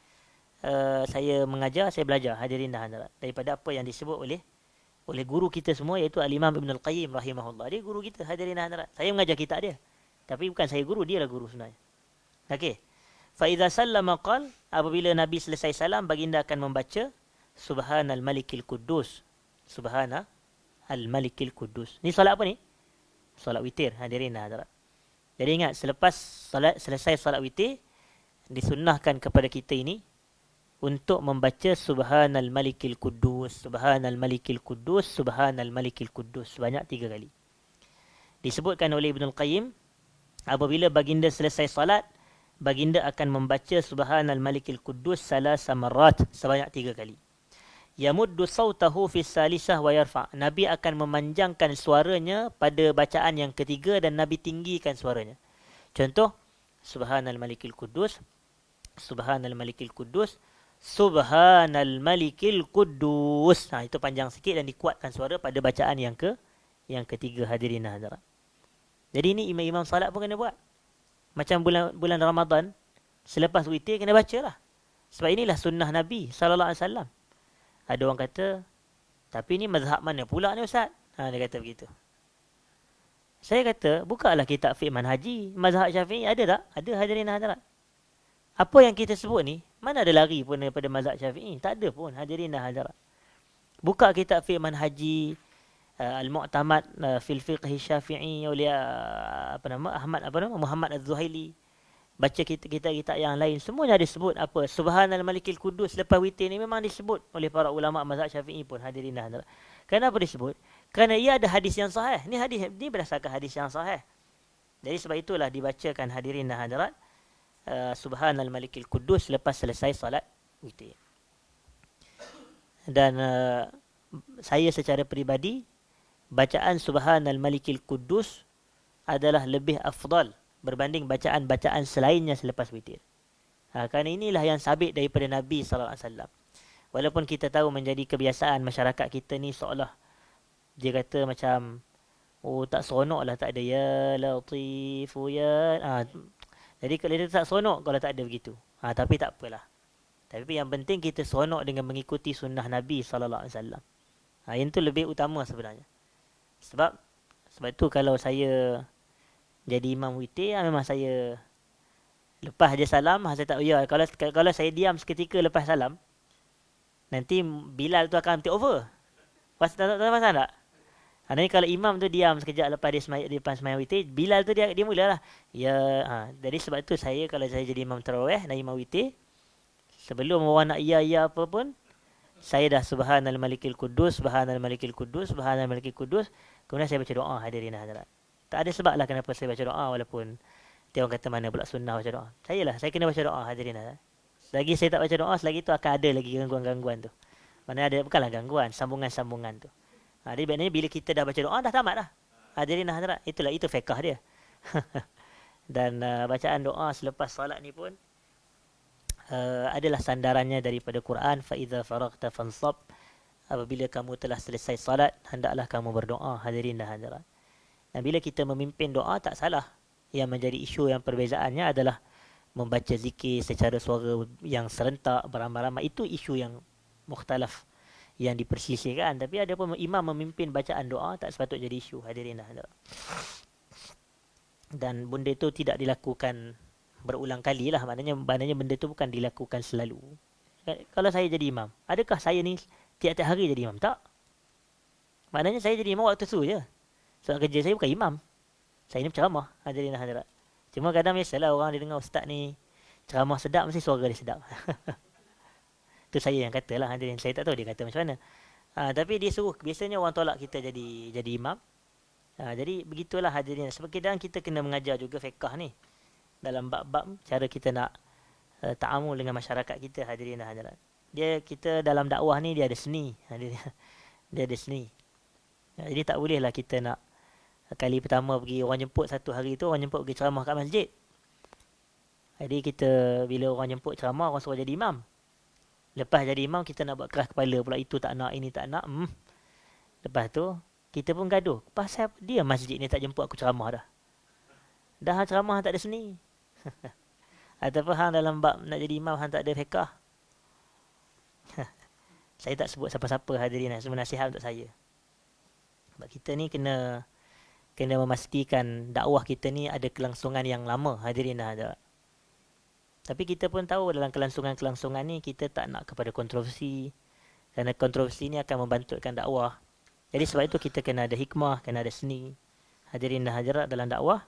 saya mengajar, saya belajar, hadirin dan hadirat, daripada apa yang disebut oleh guru kita semua, iaitu Al-Imam Ibn Al-Qayyim rahimahullah. Dia guru kita, hadirin dan hadirat. Saya mengajar kitab dia, tapi bukan saya guru, dia lah guru sebenarnya. Okey. Faiza sallama qal, apabila Nabi selesai salam, baginda akan membaca Subhanal Malikil Quddus. Subhanal Malikil Quddus. Ni solat apa ni? Solat witir, hadirin dan hadirat. Jadi ingat, selesai solat witir, disunnahkan kepada kita ini untuk membaca Subhanal Malikil Quddus, Subhanal Malikil Quddus, Subhanal Malikil Quddus sebanyak 3 kali. Disebutkan oleh Ibn Al-Qayyim, apabila baginda selesai solat, baginda akan membaca Subhanal Malikil Quddus salasa marrat, sebanyak 3 kali. Yamuddu sautahu fi salisah wa yarfa'. Nabi akan memanjangkan suaranya pada bacaan yang ketiga dan Nabi tinggikan suaranya. Contoh, Subhanal Malikil Quddus, Subhanal Malikil Quddus, Subhanal Malikil Quddus. Itu panjang sikit dan dikuatkan suara pada bacaan yang ketiga, hadirin dan hadirat. Jadi ini imam-imam salat pun kena buat. Macam bulan Ramadan, selepas witir kena baca lah. Sebab inilah sunnah Nabi SAW. Ada orang kata, tapi ni mazhab mana pula ni Ustaz? Dia kata begitu. Saya kata, bukalah kitab fiqh manhaji. Mazhab Syafi'i ada tak? Ada, hadirin hadirat. Apa yang kita sebut ni, mana ada lari pun daripada mazhab Syafi'i? Tak ada pun, hadirin hadirat. Buka kitab fiqh manhaji, Al-Mu'tamad fil Fiqh Syafi'i oleh Muhammad Az-Zuhaili. Baca kitab-kitab yang lain, semuanya disebut apa? Subhanal Malikil Quddus lepas witir ni memang disebut oleh para ulama mazhab Syafi'i pun, hadirin dan hadirat. Kenapa disebut? Kerana ia ada hadis yang sahih. Ni hadis ni berdasarkan hadis yang sahih. Jadi sebab itulah dibacakan, hadirin dan hadirat, Subhanal Malikil Quddus lepas selesai salat witir. Dan saya secara peribadi, bacaan Subhanal Malikil Quddus adalah lebih afdal berbanding bacaan-bacaan selainnya selepas witir. Kerana inilah yang sabit daripada Nabi SAW. Walaupun kita tahu menjadi kebiasaan masyarakat kita ni seolah dia kata macam, oh tak seronok lah tak ada ya latifu ya. Jadi kalau dia tak seronok kalau tak ada begitu. Tapi tak apalah. Tapi yang penting kita seronok dengan mengikuti sunnah Nabi SAW. Yang tu lebih utama sebenarnya. Sebab tu kalau saya jadi imam witir, memang saya lepas je salam, saya tak ya. Kalau saya diam seketika lepas salam, nanti Bilal tu akan take over. Tak pasal tak? Nanti kalau imam tu diam sekejap lepas dia depan sembahyang witir, Bilal tu dia mulalah. Ya, jadi sebab tu saya kalau saya jadi imam tarawih dan imam witir, sebelum orang nak ya apa pun, saya dah subhanal malikil kudus, subhanal malikil kudus, subhanal malikil kudus. Kemudian saya baca doa, hadirin hadirat. Tak ada sebab lah kenapa saya baca doa, walaupun dia orang kata mana pula sunnah baca doa. Saya kena baca doa, hadirin hadirat. Selagi saya tak baca doa, selagi tu akan ada lagi gangguan-gangguan tu. Mana ada, bukanlah gangguan, sambungan-sambungan tu. Jadi maknanya bila kita dah baca doa, dah tamat dah. Hadirin hadirat, itu fiqh dia. Dan bacaan doa selepas solat ni pun adalah sandarannya daripada Quran. Fa'idha faragta fansab. Apabila kamu telah selesai salat, hendaklah kamu berdoa, hadirin dan hadirat. Dan bila kita memimpin doa, tak salah. Yang menjadi isu yang perbezaannya adalah membaca zikir secara suara yang serentak, beramai-ramai. Itu isu yang mukhtalaf, yang diperselisihkan. Tapi ada pun imam memimpin bacaan doa, tak sepatut jadi isu, hadirin dan hadirat. Dan benda itu tidak dilakukan berulang kali lah. Maknanya benda itu bukan dilakukan selalu. Kalau saya jadi imam, adakah saya ni tiap-tiap hari jadi imam? Tak. Maknanya saya jadi imam waktu tu je. Sebab kerja saya bukan imam. Saya ni penceramah, hadirin dan hadirat. Cuma kadang biasalah orang dia dengar ustaz ni ceramah sedap, mesti suara dia sedap. Itu saya yang kata lah, hadirin. Saya tak tahu dia kata macam mana. Tapi dia suruh, biasanya orang tolak kita jadi imam. Jadi begitulah, hadirin. Sebab kadang kita kena mengajar juga fiqh ni. Dalam bab-bab cara kita nak ta'amul dengan masyarakat kita, hadirin dan hadirat. Kita dalam dakwah ni dia ada seni, hadirin. Dia ada seni. Jadi tak bolehlah kita nak kali pertama pergi orang jemput satu hari tu, orang jemput pergi ceramah kat masjid. Jadi kita bila orang jemput ceramah, orang suruh jadi imam. Lepas jadi imam kita nak buat keras kepala pula, itu tak nak, ini tak nak. Lepas tu kita pun gaduh. Pasal dia masjid ni tak jemput aku ceramah dah. Dah ceramah tak ada seni. Ataupun hang dalam bab nak jadi imam hang tak ada fiqh. Saya tak sebut siapa-siapa, hadirin, semua nasihat untuk saya. Sebab kita ni kena memastikan dakwah kita ni ada kelangsungan yang lama, hadirin ada. Tapi kita pun tahu dalam kelangsungan-kelangsungan ni kita tak nak kepada kontroversi. Kerana kontroversi ni akan membantutkan dakwah. Jadi sebab itu kita kena ada hikmah, kena ada seni. Hadirin dan hadirat dalam dakwah.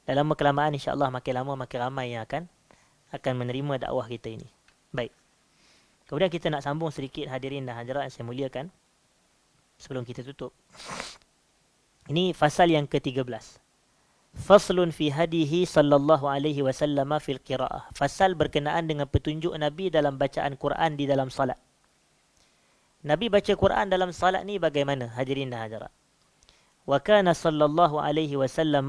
Dalam lama kelamaan insya-Allah makin lama makin ramai yang akan menerima dakwah kita ini. Baik. Kemudian kita nak sambung sedikit, hadirin dan hadirat yang saya muliakan, sebelum kita tutup. Ini fasal yang ke-13. Faslun fi hadihi sallallahu alaihi wasallam fil qiraah. Fasal berkenaan dengan petunjuk Nabi dalam bacaan Quran di dalam salat. Nabi baca Quran dalam salat ni bagaimana, hadirin dan hadirat? Wa kana sallallahu alaihi wasallam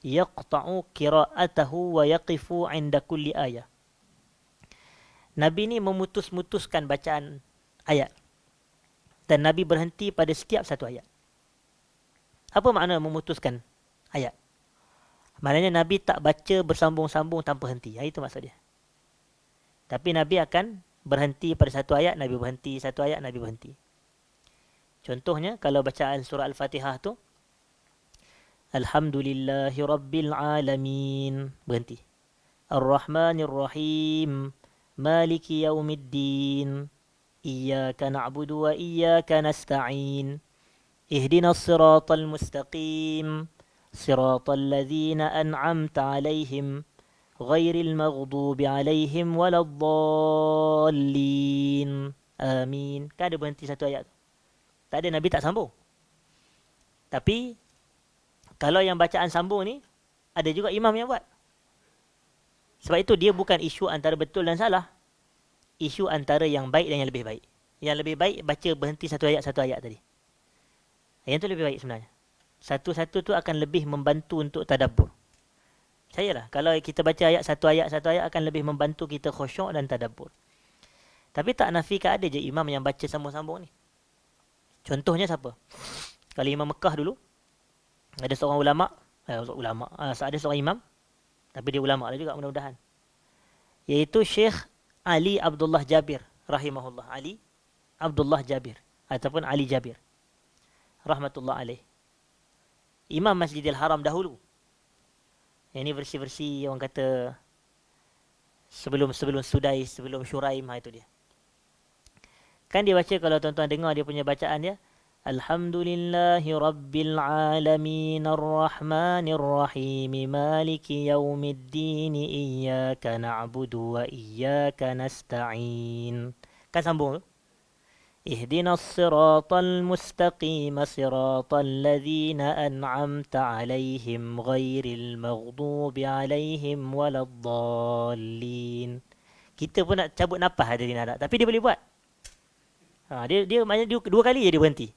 yaqta'u qira'atahu wa yaqifu 'inda kulli ayah. Nabi ni memutus-mutuskan bacaan ayat. Dan Nabi berhenti pada setiap satu ayat. Apa makna memutuskan ayat? Maknanya Nabi tak baca bersambung-sambung tanpa henti. Itu maksud dia. Tapi Nabi akan berhenti pada satu ayat, Nabi berhenti. Satu ayat, Nabi berhenti. Contohnya, kalau bacaan surah Al-Fatihah tu, Alhamdulillahi Rabbil Alamin. Berhenti. Ar-Rahmanir-Rahim. Maliki Yaumiddin. Iyyaka na'budu wa iyyaka nasta'in. اهدنا الصراط المستقيم صراط الذين أنعمت عليهم غير المغضوب عليهم ولا الضالين آمين. Kan ada berhenti satu ayat. Tak ada, Nabi tak sambung. Tapi kalau yang bacaan sambung ni ada juga imam yang buat. Sebab itu dia bukan isu antara betul dan salah. Isu antara yang baik dan yang lebih baik. Yang lebih baik baca berhenti satu ayat tadi. Yang tu lebih baik sebenarnya. Satu-satu tu akan lebih membantu untuk tadabbur. Saya lah. Kalau kita baca satu ayat akan lebih membantu kita khusyuk dan tadabbur. Tapi tak nafikan ada je imam yang baca sambung-sambung ni. Contohnya siapa? Kalau Imam Mekah dulu, ada seorang ada seorang imam, tapi dia ulama lah juga mudah-mudahan. Iaitu Syekh Ali Abdullah Jabir rahimahullah. Ali Abdullah Jabir ataupun Ali Jabir rahmatullah alaih. Imam Masjidil Haram dahulu. Ini versi-versi orang kata sebelum Sudais, sebelum Syuraim, itu dia. Kan dia baca, kalau tuan-tuan dengar dia punya bacaan dia, Alhamdulillahi Rabbil Alamin Ar-Rahmanir Rahim Maliki Yawmiddin Iyyaka na'budu wa iyyaka nasta'in. Kan sambung tu. Ihdinas siratal mustaqim siratal ladzina an'amta alaihim ghairil maghdubi alaihim waladdallin. Kita pun nak cabut nafas hadirin ada, tapi dia boleh buat. Dia maknanya dua kali je dia berhenti.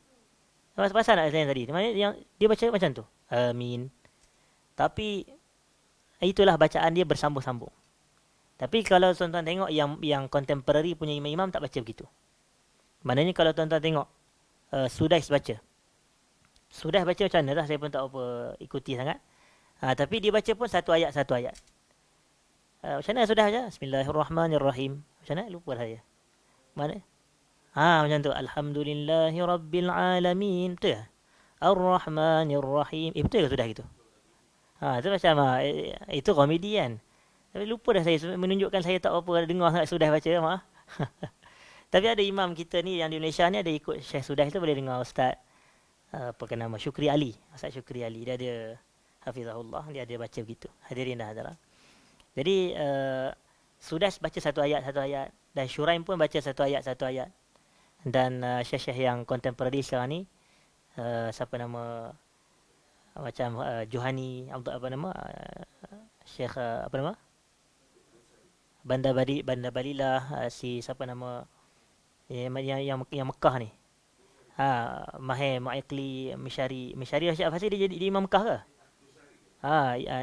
Pasal nak saya tadi. Maknanya dia baca macam tu. Amin. Tapi itulah bacaan dia bersambung-sambung. Tapi kalau tuan-tuan tengok yang contemporary punya imam-imam tak baca begitu. Maknanya kalau tuan-tuan tengok Sudais baca. Sudais baca macam mana lah, saya pun tak apa ikuti sangat. Tapi dia baca pun satu ayat. Macam mana Sudais baca? Bismillahirrahmanirrahim. Macam mana? Lupa lah saya. Mana? Macam tu. Alhamdulillahi Rabbil Alamin. Betul ya? Ar-Rahmanir-Rahim. Betul ke sudah gitu? Itu macam itu komedi kan. Tapi lupa dah saya menunjukkan saya tak apa dengar sangat sudah baca. Maaf. Tapi ada imam kita ni yang di Malaysia ni ada ikut Syekh Sudah tu, boleh dengar Ustaz nama Syukri Ali. Ustaz Syukri Ali. Dia ada hafizahullah. Dia ada baca begitu. Hadirin dah adalah. Jadi Sudah baca satu ayat. Dan Syuraim pun baca satu ayat. Dan syekh-syekh yang contemporary sekarang ni, siapa nama, macam Johani, Syekh Bandar Balilah, si siapa nama yang Mekah ni, Mahir Ma'ikli Mishari Syekh Fasih, dia jadi imam Mekah ke?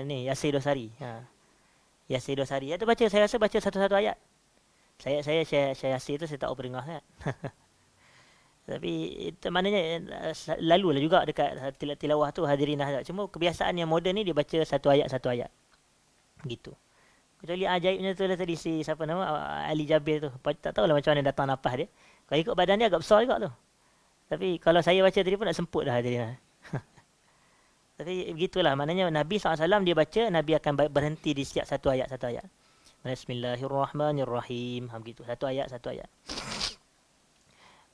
Ni Yasir Dosari. Yasir Dosari. Itu baca, saya rasa baca satu-satu ayat. Saya Yasir tu saya tak dengar sangat. Tapi itu maknanya lalulah juga dekat tilawah tu hadirin dah. Cuma kebiasaan yang moden ni dia baca satu ayat. Gitu. Kecuali ajaibnya tu lah tadi si siapa nama Ali Jabir tu. Tak tahulah macam mana datang nafas dia. Kalau ikut badan dia agak besar juga tu. Tapi kalau saya baca tadi pun nak semput dah hadirin. Tapi begitulah, maknanya Nabi SAW dia baca, Nabi akan berhenti di setiap satu ayat. Bismillahirrahmanirrahim. Begitu. Satu ayat.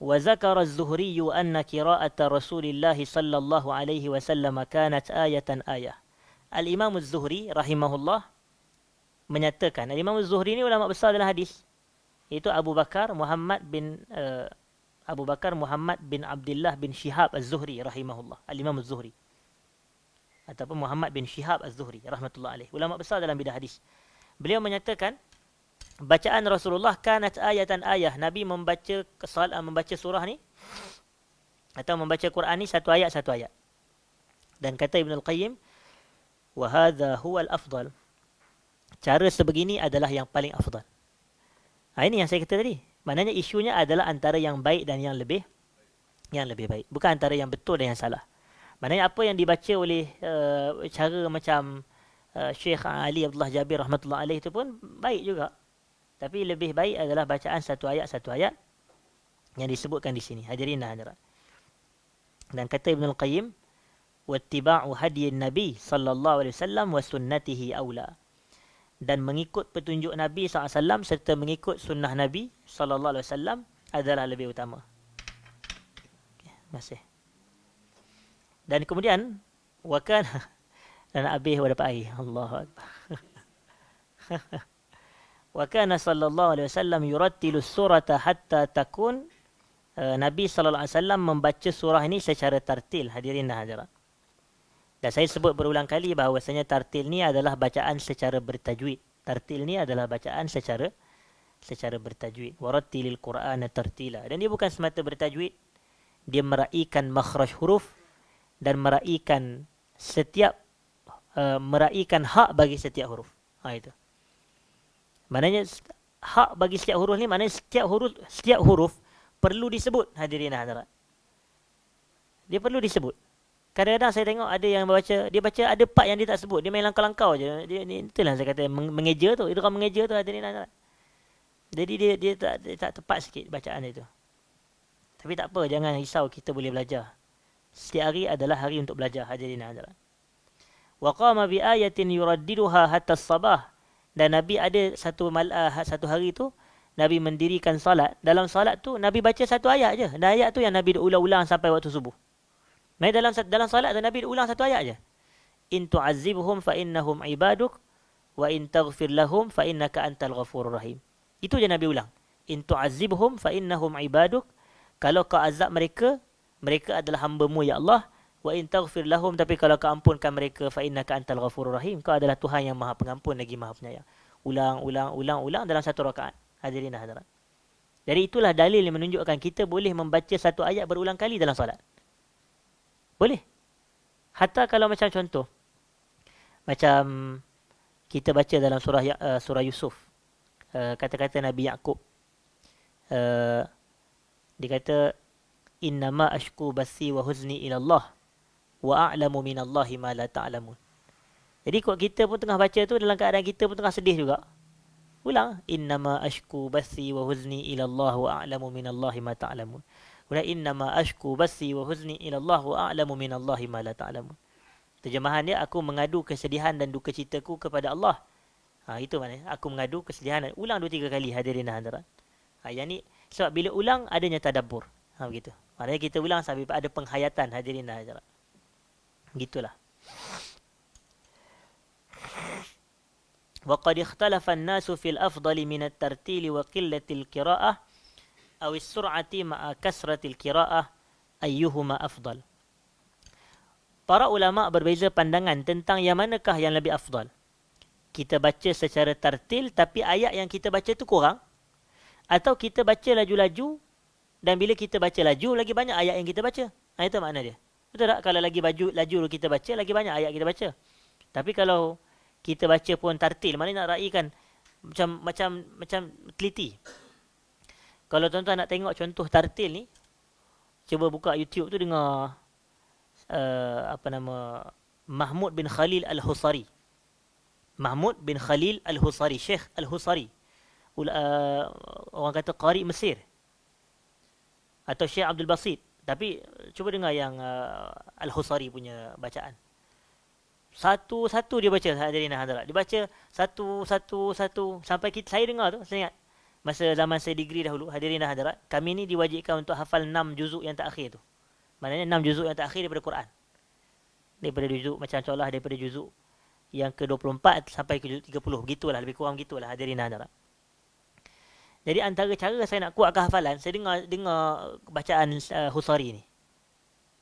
Wa zakara az-Zuhri anna qira'ata Rasulillah sallallahu alaihi wasallam kanat ayatan ayah. Al-Imam az-Zuhri rahimahullah menyatakan, Al-Imam az-Zuhri ni ulama besar dalam hadis. Itu Abu Bakar Muhammad bin Abdullah bin Shihab az-Zuhri rahimahullah. Al-Imam az-Zuhri ataupun Muhammad bin Shihab az-Zuhri rahmatullah alaih. Ulama besar dalam bidang hadis. Beliau menyatakan bacaan Rasulullah kanat ayatan ayah. Nabi membaca surah ni atau membaca Quran ni satu ayat. Dan kata Ibn Al-Qayyim, wa hadha huwa al-afdal. Cara sebegini adalah yang paling afdal. Ini yang saya kata tadi. Maknanya isunya adalah antara yang baik dan yang lebih baik. Bukan antara yang betul dan yang salah. Maknanya apa yang dibaca oleh cara macam Syekh Ali Abdullah Jabir rahmatullah alaih itu pun baik juga. Tapi lebih baik adalah bacaan satu ayat yang disebutkan di sini. Hadirin dan hadirat. Dan kata Ibn Al-Qayyim, wattiba'u hadiyin Nabi sallallahu alaihi wasallam wa sunnatihi aula. Dan mengikut petunjuk Nabi SAW serta mengikut sunnah Nabi sallallahu alaihi wasallam adalah lebih utama. Terima kasih. Dan kemudian wakan dan habis dapat air. Allahu akbar. Wa kana sallallahu alaihi wasallam yurattilu surata hatta takun. Nabi sallallahu alaihi wasallam membaca surah ini secara tartil. Hadirin dan hadirat. Dan saya sebut berulang kali bahawasanya tartil ni adalah bacaan secara bertajwid. Tartil ni adalah bacaan secara bertajwid. Warattilil Qur'ana tartila. Dan dia bukan semata bertajwid. Dia meraihkan makhraj huruf dan meraihkan setiap meraihkan hak bagi setiap huruf. Itu. Maknanya hak bagi setiap huruf ni maknanya setiap huruf perlu disebut, hadirin hadirat. Dia perlu disebut. Kadang-kadang saya tengok ada yang dia baca ada part yang dia tak sebut, dia main langkau-langkau je. Itulah saya kata mengeja tu, itu kan mengeja tu, hadirin hadirat. Jadi dia tak tepat sikit bacaan dia tu. Tapi tak apa, jangan risau, kita boleh belajar. Setiap hari adalah hari untuk belajar, hadirin hadirat. Wa qama bi ayatin yuraddiduha hatta as-sabah. Dan Nabi ada satu hari tu Nabi mendirikan salat. Dalam salat tu Nabi baca satu ayat je. Dan ayat tu yang Nabi ulang-ulang sampai waktu subuh. Dalam salat tu Nabi ulang satu ayat je. In tu'azzibhum fa innahum ibaduk wa in taghfir lahum fa innaka antal ghafurur rahim. Itu je Nabi ulang. In tu'azzibhum fa innahum ibaduk. Kalau kau azab mereka, mereka adalah hamba-Mu ya Allah. Wa in taghfir lahum, tapi kalau kau ampunkan mereka, fa innaka antal ghafurur rahim, kau adalah Tuhan yang Maha Pengampun lagi Maha Penyayang. Ulang dalam satu rakaat. Hadirin hadirat. Jadi itulah dalil yang menunjukkan kita boleh membaca satu ayat berulang kali dalam solat. Boleh. Hatta kalau macam contoh, macam kita baca dalam surah Yusuf, kata-kata Nabi Yaqub, dia kata innama ashku bathi wa huzni ila Allah wa a'lamu minallahi ma la ta'lamun. Jadi kalau kita pun tengah baca tu dalam keadaan kita pun tengah sedih juga, ulang innama ashku bathi wa huzni ila Allah wa a'lamu minallahi ma ta'lamun. Ulang innama ashku bathi wa huzni ila Allah wa a'lamu minallahi ma la ta'lamun. Terjemahan dia, aku mengadu kesedihan dan duka citaku kepada Allah. Itu maknanya aku mengadu kesedihan. Ulang 2-3 kali, hadirin dan hadirat. Yang ni sebab bila ulang adanya tadabbur. Begitu. Maknanya kita ulang sampai ada penghayatan, hadirin dan hadirat. Gitulah. Wa qad ikhtalafa an-nasu fil afdali min at-tartil wa qillatil qira'ah aw as-sur'ati ma'a kasratil qira'ah ayyuhuma afdal. Para ulama berbeza pandangan tentang yang manakah yang lebih afdal. Kita baca secara tartil tapi ayat yang kita baca tu kurang, atau kita baca laju-laju dan bila kita baca laju lagi banyak ayat yang kita baca. Itu makna dia. Betul tak? Kalau lagi laju kita baca, lagi banyak ayat kita baca. Tapi kalau kita baca pun tartil, maknanya nak raikan macam teliti. Kalau tuan-tuan nak tengok contoh tartil ni, cuba buka YouTube tu dengar Mahmud bin Khalil Al-Husari. Mahmud bin Khalil Al-Husari, Syekh Al-Husari. Orang kata qari Mesir. Atau Syekh Abdul Basit. Tapi cuba dengar yang Al-Husari punya bacaan. Satu-satu dia baca, hadirin hadirat. Dia baca satu sampai saya dengar tu, saya ingat masa zaman saya degree dahulu, hadirin hadirat, kami ni diwajibkan untuk hafal 6 juzuk yang terakhir tu. Maknanya 6 juzuk yang terakhir daripada Quran. Daripada juzuk macam contohlah daripada juzuk yang ke-24 sampai ke juzuk 30. Begitulah, lebih kurang begitulah, hadirin hadirat. Jadi antara cara saya nak kuatkan hafalan, saya dengar bacaan Husari ni.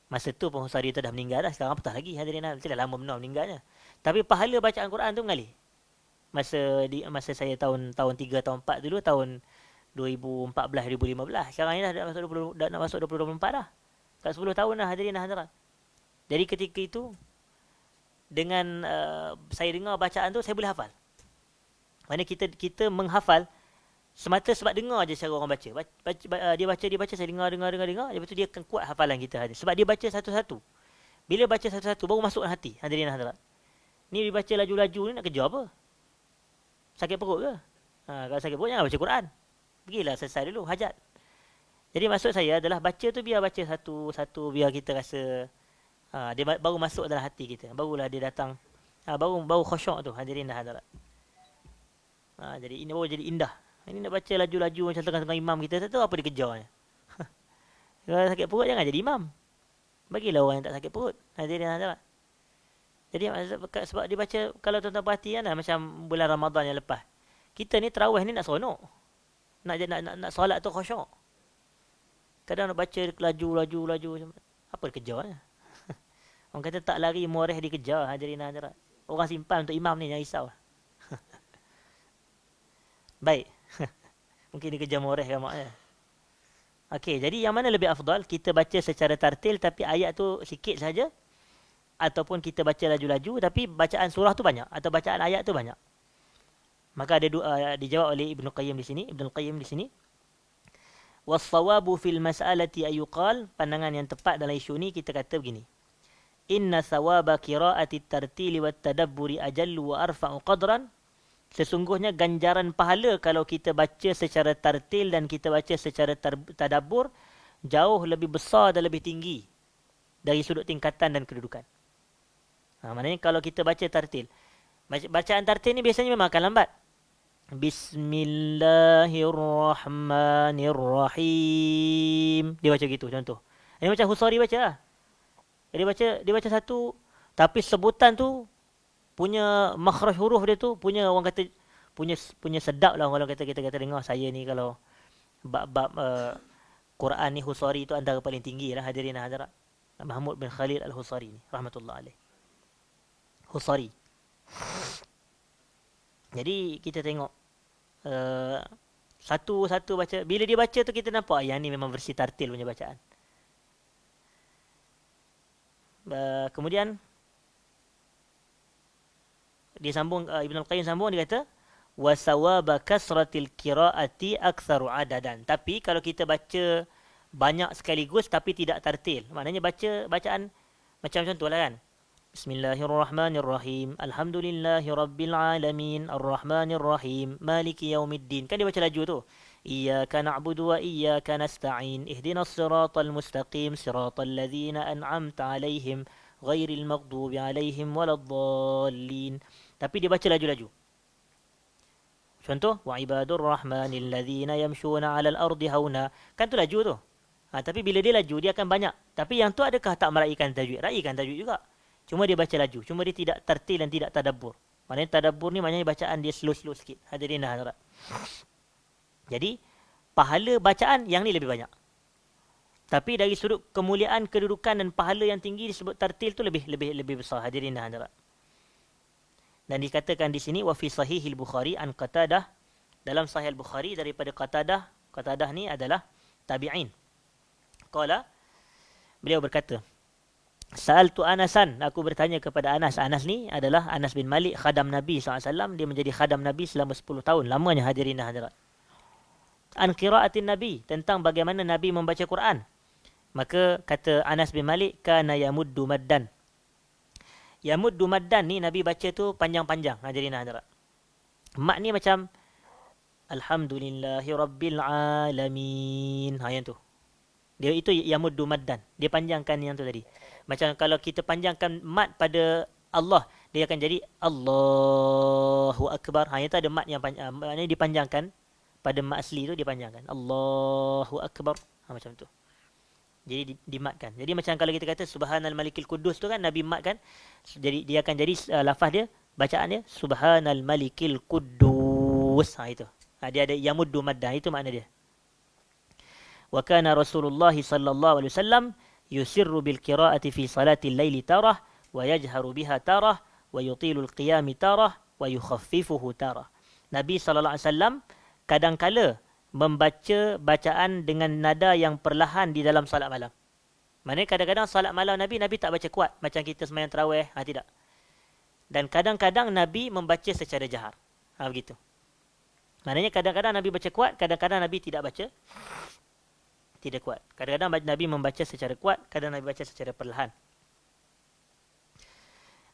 Masa tu pun Husari tu dah meninggal dah, sekarang petah lagi, hadirin hadirat. Dah lama benar meninggalnya. Tapi pahala bacaan Quran tu mengalir. Masa saya tahun 3 tahun 4 dulu, tahun 2014 2015. Sekarang ni dah nak masuk 2024 dah. Kat 10 tahun dah, hadirin hadirat. Jadi ketika itu dengan saya dengar bacaan tu, saya boleh hafal. Maksudnya kita menghafal semata sebab dengar je cara orang baca. Dia baca, saya dengar. Lepas tu dia akan kuat hafalan kita. Sebab dia baca satu-satu. Bila baca satu-satu, baru masuk hati, hadirin hadirat. Ni dia baca laju-laju ni nak kerja apa? Sakit perut ke? Kalau sakit perut, jangan baca Quran. Pergilah selesai dulu, hajat. Jadi maksud saya adalah baca tu biar baca satu-satu, biar kita rasa dia baru masuk dalam hati kita. Barulah dia datang. Baru khusyuk tu, hadirin hadirat. Jadi ini baru jadi indah. Ini nak baca laju-laju macam tengah-tengah imam kita, tak tahu apa dia kejarnya. Kalau sakit perut jangan jadi imam. Bagilah orang yang tak sakit perut. Hadirin hadirat. Jadi sebab dia baca, kalau tuan-tuan perhatikan macam bulan Ramadan yang lepas. Kita ni tarawih ni nak seronok. Nak solat tu khusyuk. Kadang nak baca laju. Apa dia kejarnya? Orang kata tak lari moreh dikejar, hadirin hadirat. Orang simpan untuk imam ni, jangan risau. Baik. Mungkin dia kejar moreh kan maknya. Okey, jadi yang mana lebih afdal? Kita baca secara tartil tapi ayat tu sikit saja, ataupun kita baca laju-laju tapi bacaan surah tu banyak atau bacaan ayat tu banyak. Maka ada dijawab oleh Ibnu Qayyim di sini, Ibnu Qayyim di sini. Was-sawabu fil mas'alati ayuqal, pandangan yang tepat dalam isu ni kita kata begini. Inna thawaba qira'ati tartili wat tadabburi ajallu wa arfa'u qadran. Sesungguhnya ganjaran pahala kalau kita baca secara tartil dan kita baca secara tadabbur jauh lebih besar dan lebih tinggi dari sudut tingkatan dan kedudukan. Maknanya kalau kita baca tartil, bacaan tartil ni biasanya memang akan lambat. Bismillahirrahmanirrahim. Dia baca gitu contoh. Ini macam Husari baca lah. Dia baca satu, tapi sebutan tu punya makhraj huruf dia tu punya orang kata punya sedap lah kalau kita kata dengar. Saya ni kalau bab Quran ni Husari tu antara paling tinggi lah hadirin hadirat. Mahmud bin Khalil Al-Husari ni rahmatullah alaih. Husari. Jadi kita tengok satu-satu baca. Bila dia baca tu kita nampak yang ni memang versi tartil punya bacaan. Kemudian dia sambung, Ibn Al-Qayyim sambung, dia kata wasawaba kasratil qiraati aktsaru adadan. Tapi kalau kita baca banyak sekaligus tapi tidak tartil, maknanya bacaan macam contohlah kan. Bismillahirrahmanirrahim. Alhamdulillahirabbil alamin. Arrahmanirrahim. Maliki yaumiddin. Kan dia baca laju tu. Iyyaka na'budu wa iyyaka nasta'in. Ihdinas siratal mustaqim. Siratal ladzina an'amta 'alaihim ghairil maghdubi 'alaihim waladdallin. Tapi dia baca laju-laju. Contoh, wa ibadur rahmanil ladzina yamshuna 'alal ardi hauna. Kan tu laju tu. Tapi bila dia laju dia akan banyak. Tapi yang tu adakah tak meraihkan tajwid? Raikan tajwid juga. Cuma dia baca laju. Cuma dia tidak tartil dan tidak tadabbur. Maknanya tadabbur ni maknanya bacaan dia slow-slow sikit. Hadirin dan hadirat. Jadi, pahala bacaan yang ni lebih banyak. Tapi dari sudut kemuliaan, kedudukan dan pahala yang tinggi disebut tartil tu lebih besar. Hadirin dan hadirat. Dan dikatakan di sini, wa fi sahihil Bukhari an Qatadah. Dalam sahih Bukhari daripada Qatadah. Qatadah ni adalah tabi'in. Qala, beliau berkata, Sa'altu Anasan, aku bertanya kepada Anas. Anas ni adalah Anas bin Malik, khadam Nabi SAW. Dia menjadi khadam Nabi selama 10 tahun. Lamanya hadirin dan hadirat. An qiraatin Nabi, tentang bagaimana Nabi membaca Quran. Maka kata Anas bin Malik, kana yamuddu maddan. Yamuddu maddan ni Nabi baca tu panjang-panjang. Hadirin dan hadirat. Mat ni macam Alhamdulillahi Rabbil Alamin. Yang tu. Dia itu yamuddu maddan. Dia panjangkan yang tu tadi. Macam kalau kita panjangkan mat pada Allah, dia akan jadi Allahu Akbar. Yang tu ada mat yang panjang. Maknanya dipanjangkan. Pada mat asli tu dipanjangkan. Allahu Akbar. Macam tu. Jadi dimatkan. Jadi macam kalau kita kata Subhanal Malikil Quddus tu kan, Nabi mat kan. Jadi dia akan jadi lafaz dia, bacaan dia Subhanal Malikil Quddus. Itu. Dia ada yamuddu maddan. Itu makna dia. Wa kana Rasulullah sallallahu alaihi wasallam yusirru bil qiraati fi salatil laili tarah wa yajharu biha tarah wa yutilu al qiyam tarah wa yukhaffifuhu tarah. Nabi sallallahu alaihi wasallam kadang-kala membaca bacaan dengan nada yang perlahan di dalam salat malam. Maknanya kadang-kadang salat malam Nabi tak baca kuat macam kita sembahyang tarawih, tidak. Dan kadang-kadang Nabi membaca secara jahar. Begitu. Maknanya kadang-kadang Nabi baca kuat, kadang-kadang Nabi tidak baca tidak kuat. Kadang-kadang Nabi membaca secara kuat, kadang Nabi baca secara perlahan.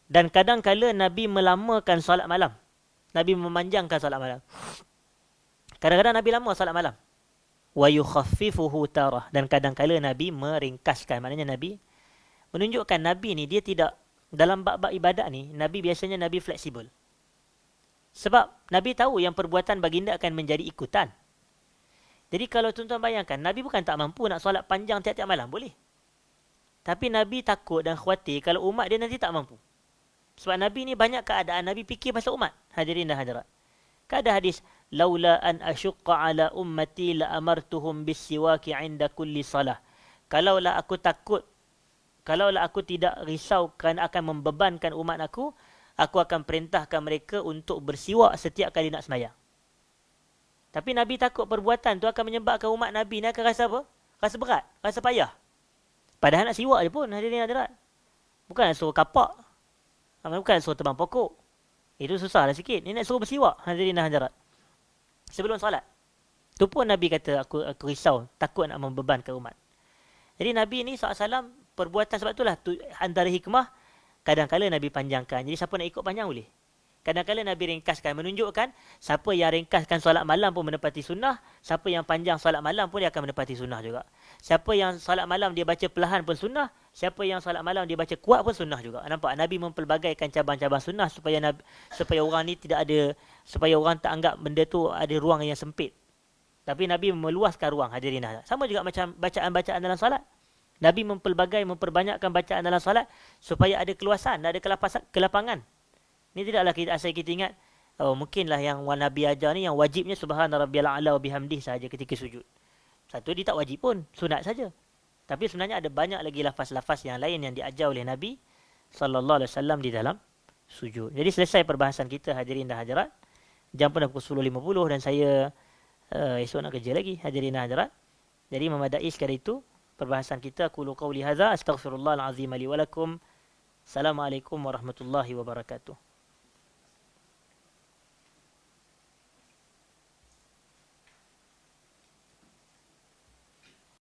Dan kadang-kala Nabi melamakan solat malam. Nabi memanjangkan solat malam. Kadang-kadang Nabi lama solat malam. Wa yukhaffifuhu tarah. Dan kadang-kala Nabi meringkaskan. Maknanya Nabi menunjukkan Nabi ni dia tidak, dalam bab-bab ibadat ni, Nabi biasanya Nabi fleksibel. Sebab Nabi tahu yang perbuatan baginda akan menjadi ikutan. Jadi kalau tuan-tuan bayangkan, Nabi bukan tak mampu nak solat panjang tiap-tiap malam, boleh. Tapi Nabi takut dan khawatir kalau umat dia nanti tak mampu. Sebab Nabi ni banyak keadaan, Nabi fikir pasal umat. Hadirin dan hadirat. Kan ada hadis, laula an asyqa ala ummati la amartuhum bisiwaki 'inda kulli salah. Kalaulah aku tidak risaukan akan membebankan umat aku akan perintahkan mereka untuk bersiwak setiap kali nak sembahyang. Tapi Nabi takut perbuatan tu akan menyebabkan umat Nabi ni akan rasa apa? Rasa berat, rasa payah. Padahal nak siwak je pun, hadirin hadirat. Bukan nak suruh kapak. Bukan nak suruh tebang pokok. Itu susah lah sikit. Ni nak suruh bersiwak. Hadirin dan hadirat. Sebelum solat. Tu pun Nabi kata, aku risau. Takut nak membebankan umat. Jadi Nabi ni SAW perbuatan sebab itulah antara hikmah. Kadang-kadang Nabi panjangkan. Jadi siapa nak ikut panjang boleh. Kadang-kadang Nabi ringkaskan. Menunjukkan siapa yang ringkaskan solat malam pun menepati sunnah. Siapa yang panjang solat malam pun dia akan menepati sunnah juga. Siapa yang solat malam dia baca perlahan pun sunnah. Siapa yang solat malam dia baca kuat pun sunnah juga. Nampak? Nabi mempelbagaikan cabang-cabang sunnah supaya orang ni tidak ada, supaya orang tak anggap benda tu ada ruang yang sempit. Tapi Nabi meluaskan ruang, hadirin. Sama juga macam bacaan-bacaan dalam solat. Nabi memperbanyakkan bacaan dalam solat supaya ada keluasan, ada kelapangan. Ini tidaklah asal kita ingat, oh mungkinlah yang Nabi ajar ni yang wajibnya subhana rabbiyal a'la wa bihamdih saja ketika sujud. Satu dia tak wajib pun, sunat saja. Tapi sebenarnya ada banyak lagi lafaz-lafaz yang lain yang diajar oleh Nabi sallallahu alaihi wasallam di dalam sujud. Jadi selesai perbahasan kita, hadirin dan hadirat. Jam pun dah pukul 10.50 dan saya esok nak kerja lagi, hadirin dan hadirat. Jadi memadai sekadar itu perbahasan kita. Aku qauli hadza astaghfirullahal azim li wa lakum. Assalamualaikum warahmatullahi wabarakatuh.